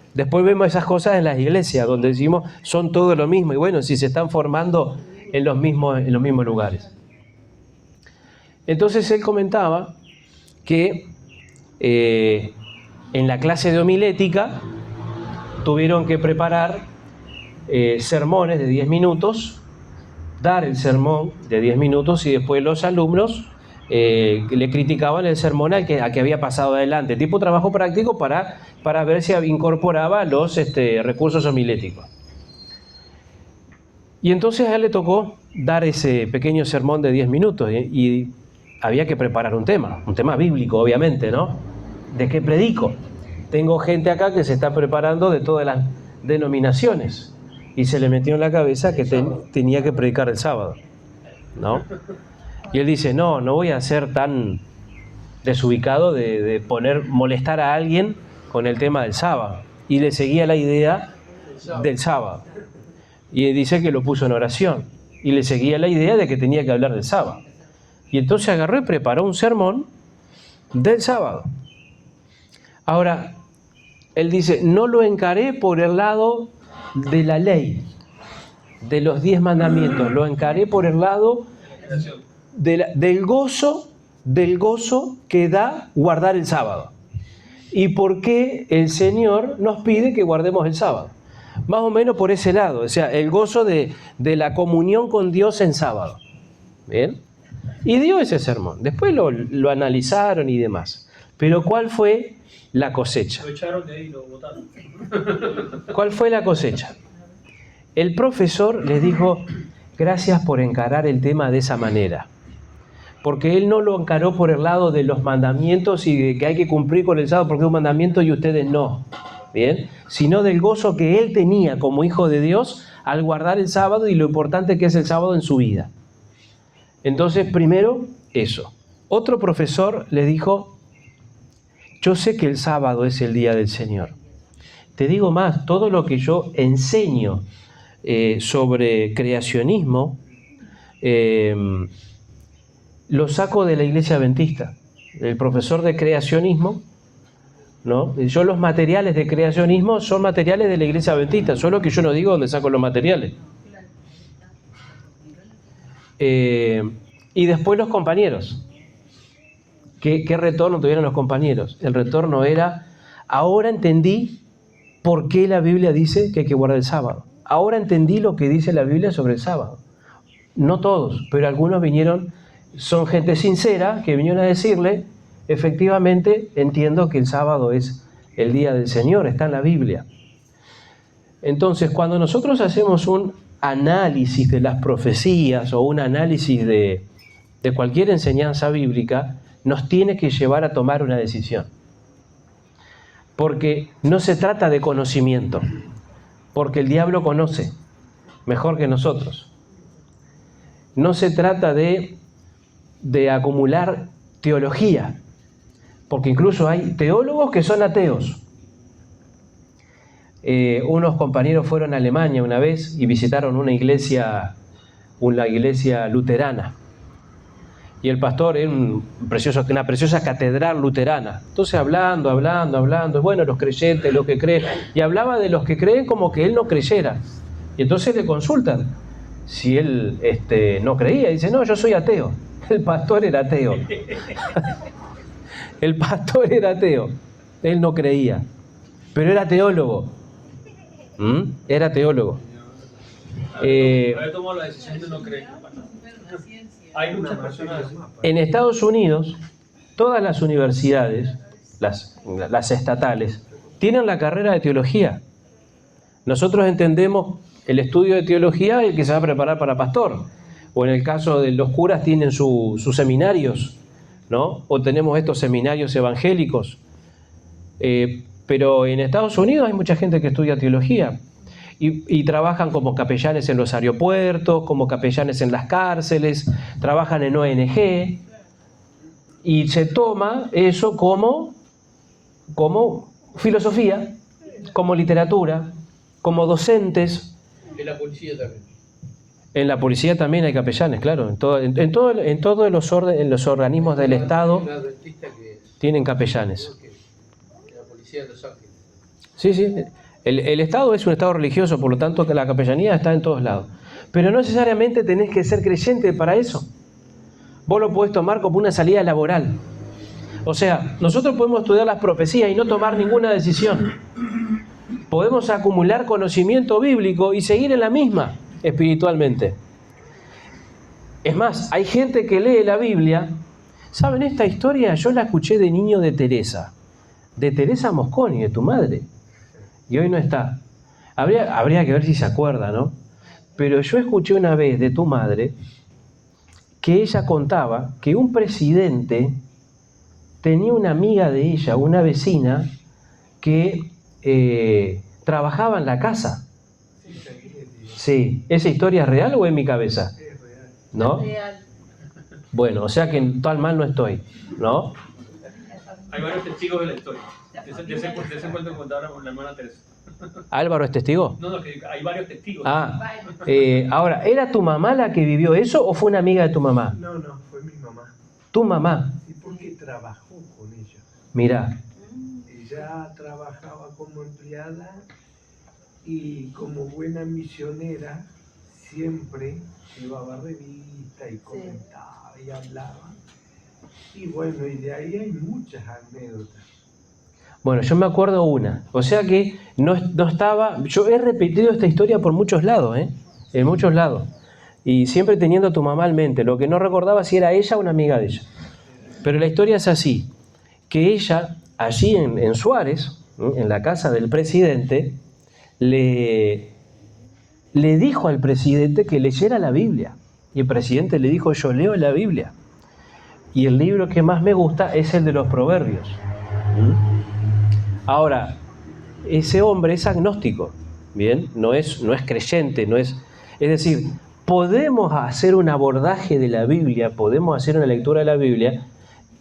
S1: esas cosas en las iglesias, donde decimos son todo lo mismo, y bueno, si se están formando en los mismos lugares. Entonces él comentaba que en la clase de homilética tuvieron que preparar sermones de 10 minutos, dar el sermón de 10 minutos, y después los alumnos le criticaban el sermón a que había pasado adelante, tipo trabajo práctico para ver si incorporaba los recursos homiléticos. Y entonces a él le tocó dar ese pequeño sermón de 10 minutos y había que preparar un tema bíblico, obviamente, ¿no? ¿De qué predico? Tengo gente acá que se está preparando de todas las denominaciones y se le metió en la cabeza que tenía que predicar el sábado, ¿no? Y él dice, no voy a ser tan desubicado de molestar a alguien con el tema del sábado. Y le seguía la idea del sábado. Y dice que lo puso en oración. Y le seguía la idea de que tenía que hablar del sábado. Y entonces agarró y preparó un sermón del sábado. Ahora, él dice, no lo encaré por el lado de la ley, de los 10 mandamientos, lo encaré por el lado del gozo que da guardar el sábado. ¿Y por qué el Señor nos pide que guardemos el sábado? Más o menos por ese lado, o sea, el gozo de la comunión con Dios en sábado. ¿Bien? Y dio ese sermón. Después lo analizaron y demás. Pero ¿cuál fue la cosecha?
S6: Lo echaron de ahí, lo botaron.
S1: ¿Cuál fue la cosecha? El profesor les dijo, gracias por encarar el tema de esa manera. Porque él no lo encaró por el lado de los mandamientos y de que hay que cumplir con el sábado porque es un mandamiento y ustedes no, ¿bien? Sino del gozo que él tenía como hijo de Dios al guardar el sábado y lo importante que es el sábado en su vida. Entonces, primero, eso. Otro profesor le dijo, yo sé que el sábado es el día del Señor. Te digo más, todo lo que yo enseño sobre creacionismo, lo saco de la Iglesia Adventista. El profesor de creacionismo, ¿no? Yo los materiales de creacionismo son materiales de la Iglesia Adventista, solo que yo no digo dónde saco los materiales. Y después los compañeros. ¿Qué retorno tuvieron los compañeros? El retorno era, ahora entendí por qué la Biblia dice que hay que guardar el sábado. Ahora entendí lo que dice la Biblia sobre el sábado. No todos, pero algunos vinieron, son gente sincera, que vinieron a decirle, efectivamente entiendo que el sábado es el día del Señor, está en la Biblia. Entonces, cuando nosotros hacemos un análisis de las profecías o un análisis de cualquier enseñanza bíblica, nos tiene que llevar a tomar una decisión. Porque no se trata de conocimiento, porque el diablo conoce mejor que nosotros. No se trata de acumular teología, porque incluso hay teólogos que son ateos. Unos compañeros fueron a Alemania una vez y visitaron una iglesia luterana. Y el pastor era una preciosa catedral luterana. Entonces hablando, bueno, los creyentes, los que creen, y hablaba de los que creen como que él no creyera. Y entonces le consultan si él no creía. Dice, no, yo soy ateo. El pastor era ateo. El pastor era ateo. Él no creía. Pero era teólogo. Era teólogo.
S6: Había tomado la decisión de no creer. Hay muchas personas.
S1: En Estados Unidos, todas las universidades, las estatales, tienen la carrera de teología. Nosotros entendemos el estudio de teología el que se va a preparar para pastor. O en el caso de los curas tienen sus seminarios, ¿no? O tenemos estos seminarios evangélicos. Pero en Estados Unidos hay mucha gente que estudia teología y trabajan como capellanes en los aeropuertos, como capellanes en las cárceles, trabajan en ONG y se toma eso como filosofía, como literatura, como docentes.
S7: En la policía también.
S1: En la policía también hay capellanes, claro. En todos los organismos del Estado tienen capellanes.
S7: En la policía de Los Ángeles.
S1: Sí. El Estado es un Estado religioso, por lo tanto que la capellanía está en todos lados. Pero no necesariamente tenés que ser creyente para eso. Vos lo podés tomar como una salida laboral. O sea, nosotros podemos estudiar las profecías y no tomar ninguna decisión. Podemos acumular conocimiento bíblico y seguir en la misma espiritualmente. Es más, hay gente que lee la Biblia. ¿Saben esta historia? Yo la escuché de niño de Teresa Mosconi, de tu madre. Y hoy no está. Habría que ver si se acuerda, ¿no? Pero yo escuché una vez de tu madre que ella contaba que un presidente tenía una amiga de ella, una vecina, que trabajaba en la casa. Sí. ¿Esa historia es real o es en mi cabeza?
S8: Es real.
S1: ¿No?
S10: Real.
S1: Bueno, o sea que tan mal no estoy, ¿no?
S6: Hay varios testigos de la historia. De ese encuentro que contaba la hermana Teresa.
S1: ¿Álvaro es testigo?
S6: No, que hay varios testigos.
S1: Ahora, ¿era tu mamá la que vivió eso o fue una amiga de tu mamá?
S8: No, fue mi mamá.
S1: ¿Tu mamá?
S8: Sí, porque trabajó con ella.
S1: Mirá.
S8: Ella trabajaba como empleada y como buena misionera siempre llevaba revistas y comentaba y hablaba. Y bueno, y de ahí hay muchas anécdotas.
S1: Bueno, yo me acuerdo una. O sea que no estaba... Yo he repetido esta historia por muchos lados, en muchos lados. Y siempre teniendo a tu mamá en mente. Lo que no recordaba si era ella o una amiga de ella. Pero la historia es así. Que ella, allí en Suárez, en la casa del presidente, le dijo al presidente que leyera la Biblia. Y el presidente le dijo, yo leo la Biblia. Y el libro que más me gusta es el de los Proverbios. Ahora, ese hombre es agnóstico, ¿bien? No es creyente, es decir, podemos hacer un abordaje de la Biblia, podemos hacer una lectura de la Biblia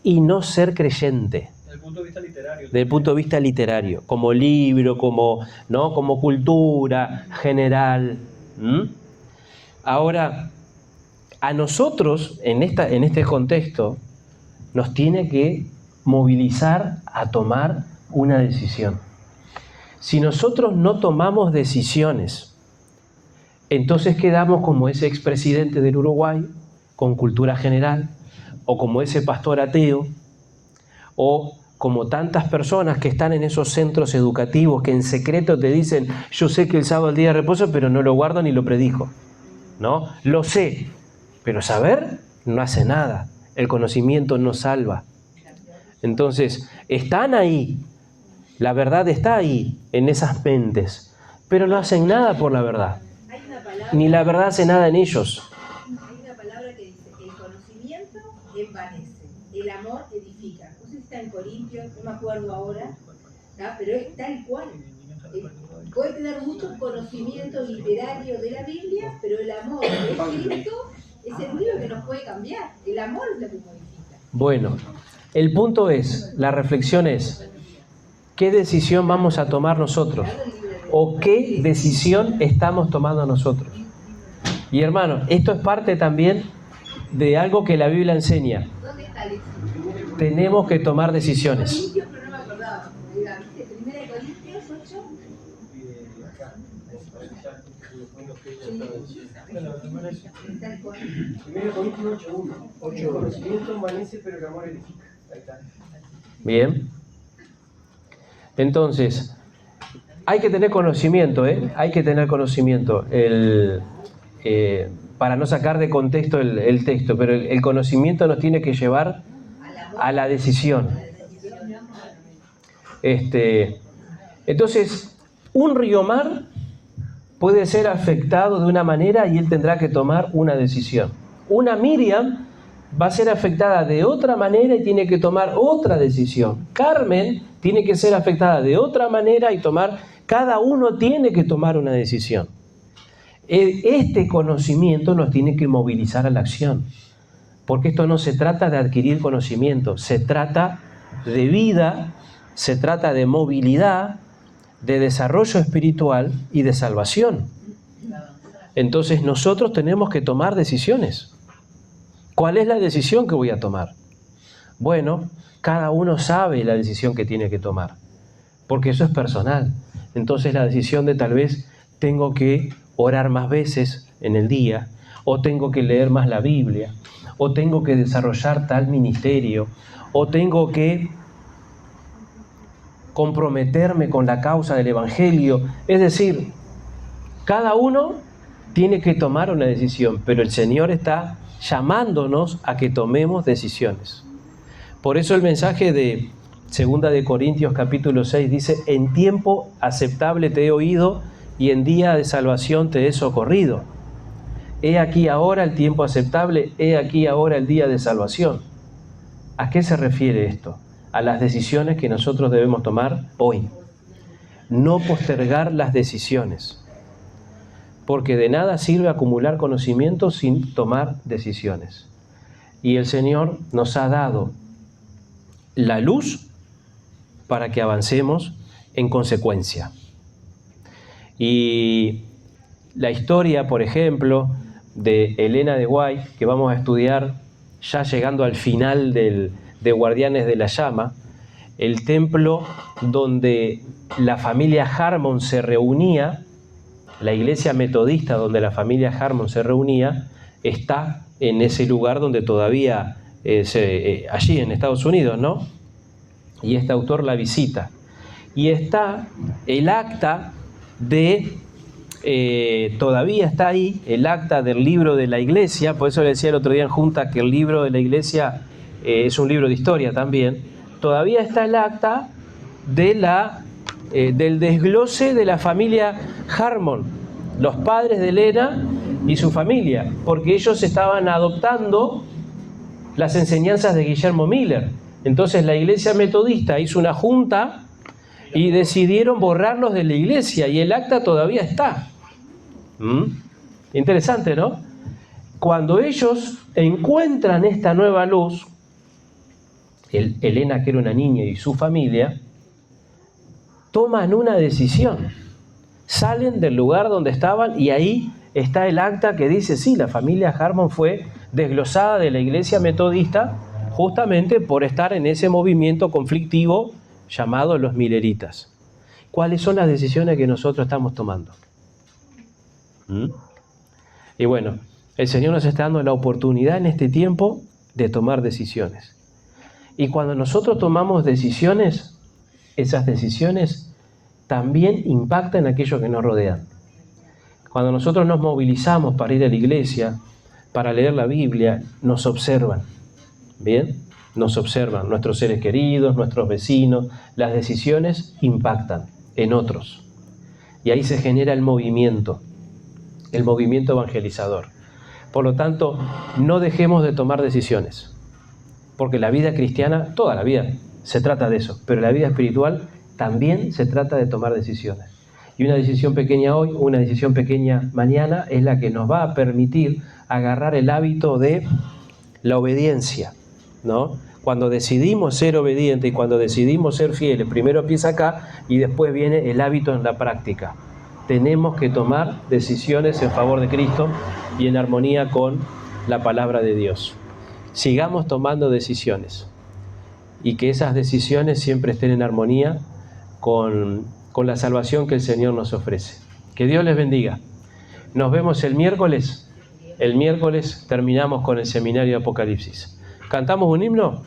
S1: y no ser creyente.
S6: Desde el punto de vista literario.
S1: Desde el punto de vista literario, como libro, como cultura general. Ahora, a nosotros, en este contexto, nos tiene que movilizar a tomar una decisión. Si nosotros no tomamos decisiones, entonces quedamos como ese expresidente del Uruguay, con cultura general, o como ese pastor ateo, o como tantas personas que están en esos centros educativos que en secreto te dicen, yo sé que el sábado es el día de reposo, pero no lo guardo ni lo predijo, ¿no? Lo sé, pero saber no hace nada. El conocimiento no salva. Entonces, están ahí. La verdad está ahí, en esas mentes. Pero no hacen nada por la verdad.
S9: Hay una palabra,
S1: Ni la verdad hace nada en ellos.
S9: hay una palabra que dice, el conocimiento envanece, el amor edifica. No sé si está en Corintios, no me acuerdo ahora, ¿tá? Pero es tal cual. Puede tener mucho conocimiento literario de la Biblia, pero el amor de Cristo es el único que nos puede cambiar. El amor es lo que modifica.
S1: Bueno, el punto es, la reflexión es, ¿qué decisión vamos a tomar nosotros? ¿O qué decisión estamos tomando nosotros? Y hermano, esto es parte también de algo que la Biblia enseña.
S4: ¿Dónde está eso?
S1: Tenemos que tomar decisiones.
S4: Corintios, pero no me acordaba. Primera de Corintios 8. Está el Corintios.
S5: 1 Corintios 8:1. El conocimiento envanece, pero el amor edifica. Ahí está.
S1: Bien. Entonces, hay que tener conocimiento, hay que tener conocimiento para no sacar de contexto el texto, pero el conocimiento nos tiene que llevar a la decisión. Entonces, un río mar puede ser afectado de una manera y él tendrá que tomar una decisión. Una Miriam va a ser afectada de otra manera y tiene que tomar otra decisión. Carmen tiene que ser afectada de otra manera y cada uno tiene que tomar una decisión. Este conocimiento nos tiene que movilizar a la acción, porque esto no se trata de adquirir conocimiento, se trata de vida, se trata de movilidad, de desarrollo espiritual y de salvación. Entonces nosotros tenemos que tomar decisiones. ¿Cuál es la decisión que voy a tomar? Bueno, cada uno sabe la decisión que tiene que tomar, porque eso es personal. Entonces la decisión de tal vez tengo que orar más veces en el día, o tengo que leer más la Biblia, o tengo que desarrollar tal ministerio, o tengo que comprometerme con la causa del Evangelio. Es decir, cada uno tiene que tomar una decisión, pero el Señor está llamándonos a que tomemos decisiones. Por eso el mensaje de 2 de Corintios capítulo 6 dice: en tiempo aceptable te he oído y en día de salvación te he socorrido. He aquí ahora el tiempo aceptable, he aquí ahora el día de salvación. ¿A qué se refiere esto? A las decisiones que nosotros debemos tomar hoy. No postergar las decisiones, porque de nada sirve acumular conocimiento sin tomar decisiones. Y el Señor nos ha dado la luz para que avancemos en consecuencia. Y la historia, por ejemplo, de Elena de White, que vamos a estudiar ya llegando al final de Guardianes de la Llama, el templo donde la familia Harmon se reunía, la iglesia metodista donde la familia Harmon se reunía, está en ese lugar donde todavía, allí en Estados Unidos, ¿no? Y este autor la visita. Y está el acta todavía está ahí, el acta del libro de la iglesia. Por eso le decía el otro día en junta que el libro de la iglesia es un libro de historia también. Todavía está el acta del desglose de la familia Harmon, los padres de Elena y su familia, porque ellos estaban adoptando las enseñanzas de Guillermo Miller. Entonces la iglesia metodista hizo una junta y decidieron borrarlos de la iglesia, y el acta todavía está. Interesante, ¿no? Cuando ellos encuentran esta nueva luz, Elena, que era una niña, y su familia, toman una decisión. Salen del lugar donde estaban y ahí está el acta que dice: sí, la familia Harmon fue desglosada de la iglesia metodista justamente por estar en ese movimiento conflictivo llamado los Milleritas. ¿Cuáles son las decisiones que nosotros estamos tomando? Y bueno, el Señor nos está dando la oportunidad en este tiempo de tomar decisiones. Y cuando nosotros tomamos decisiones, esas decisiones también impactan a aquellos que nos rodean. Cuando nosotros nos movilizamos para ir a la iglesia, para leer la Biblia, nos observan. ¿Bien? Nos observan nuestros seres queridos, nuestros vecinos. Las decisiones impactan en otros. Y ahí se genera el movimiento evangelizador. Por lo tanto, no dejemos de tomar decisiones. Porque la vida cristiana, toda la vida, se trata de eso. Pero la vida espiritual también se trata de tomar decisiones. Y una decisión pequeña hoy, una decisión pequeña mañana, es la que nos va a permitir agarrar el hábito de la obediencia, ¿no? Cuando decidimos ser obedientes y cuando decidimos ser fieles, primero empieza acá y después viene el hábito en la práctica. Tenemos que tomar decisiones en favor de Cristo y en armonía con la palabra de Dios. Sigamos tomando decisiones y que esas decisiones siempre estén en armonía con la salvación que el Señor nos ofrece. Que Dios les bendiga. Nos vemos el miércoles. El miércoles terminamos con el seminario de Apocalipsis. ¿Cantamos un himno?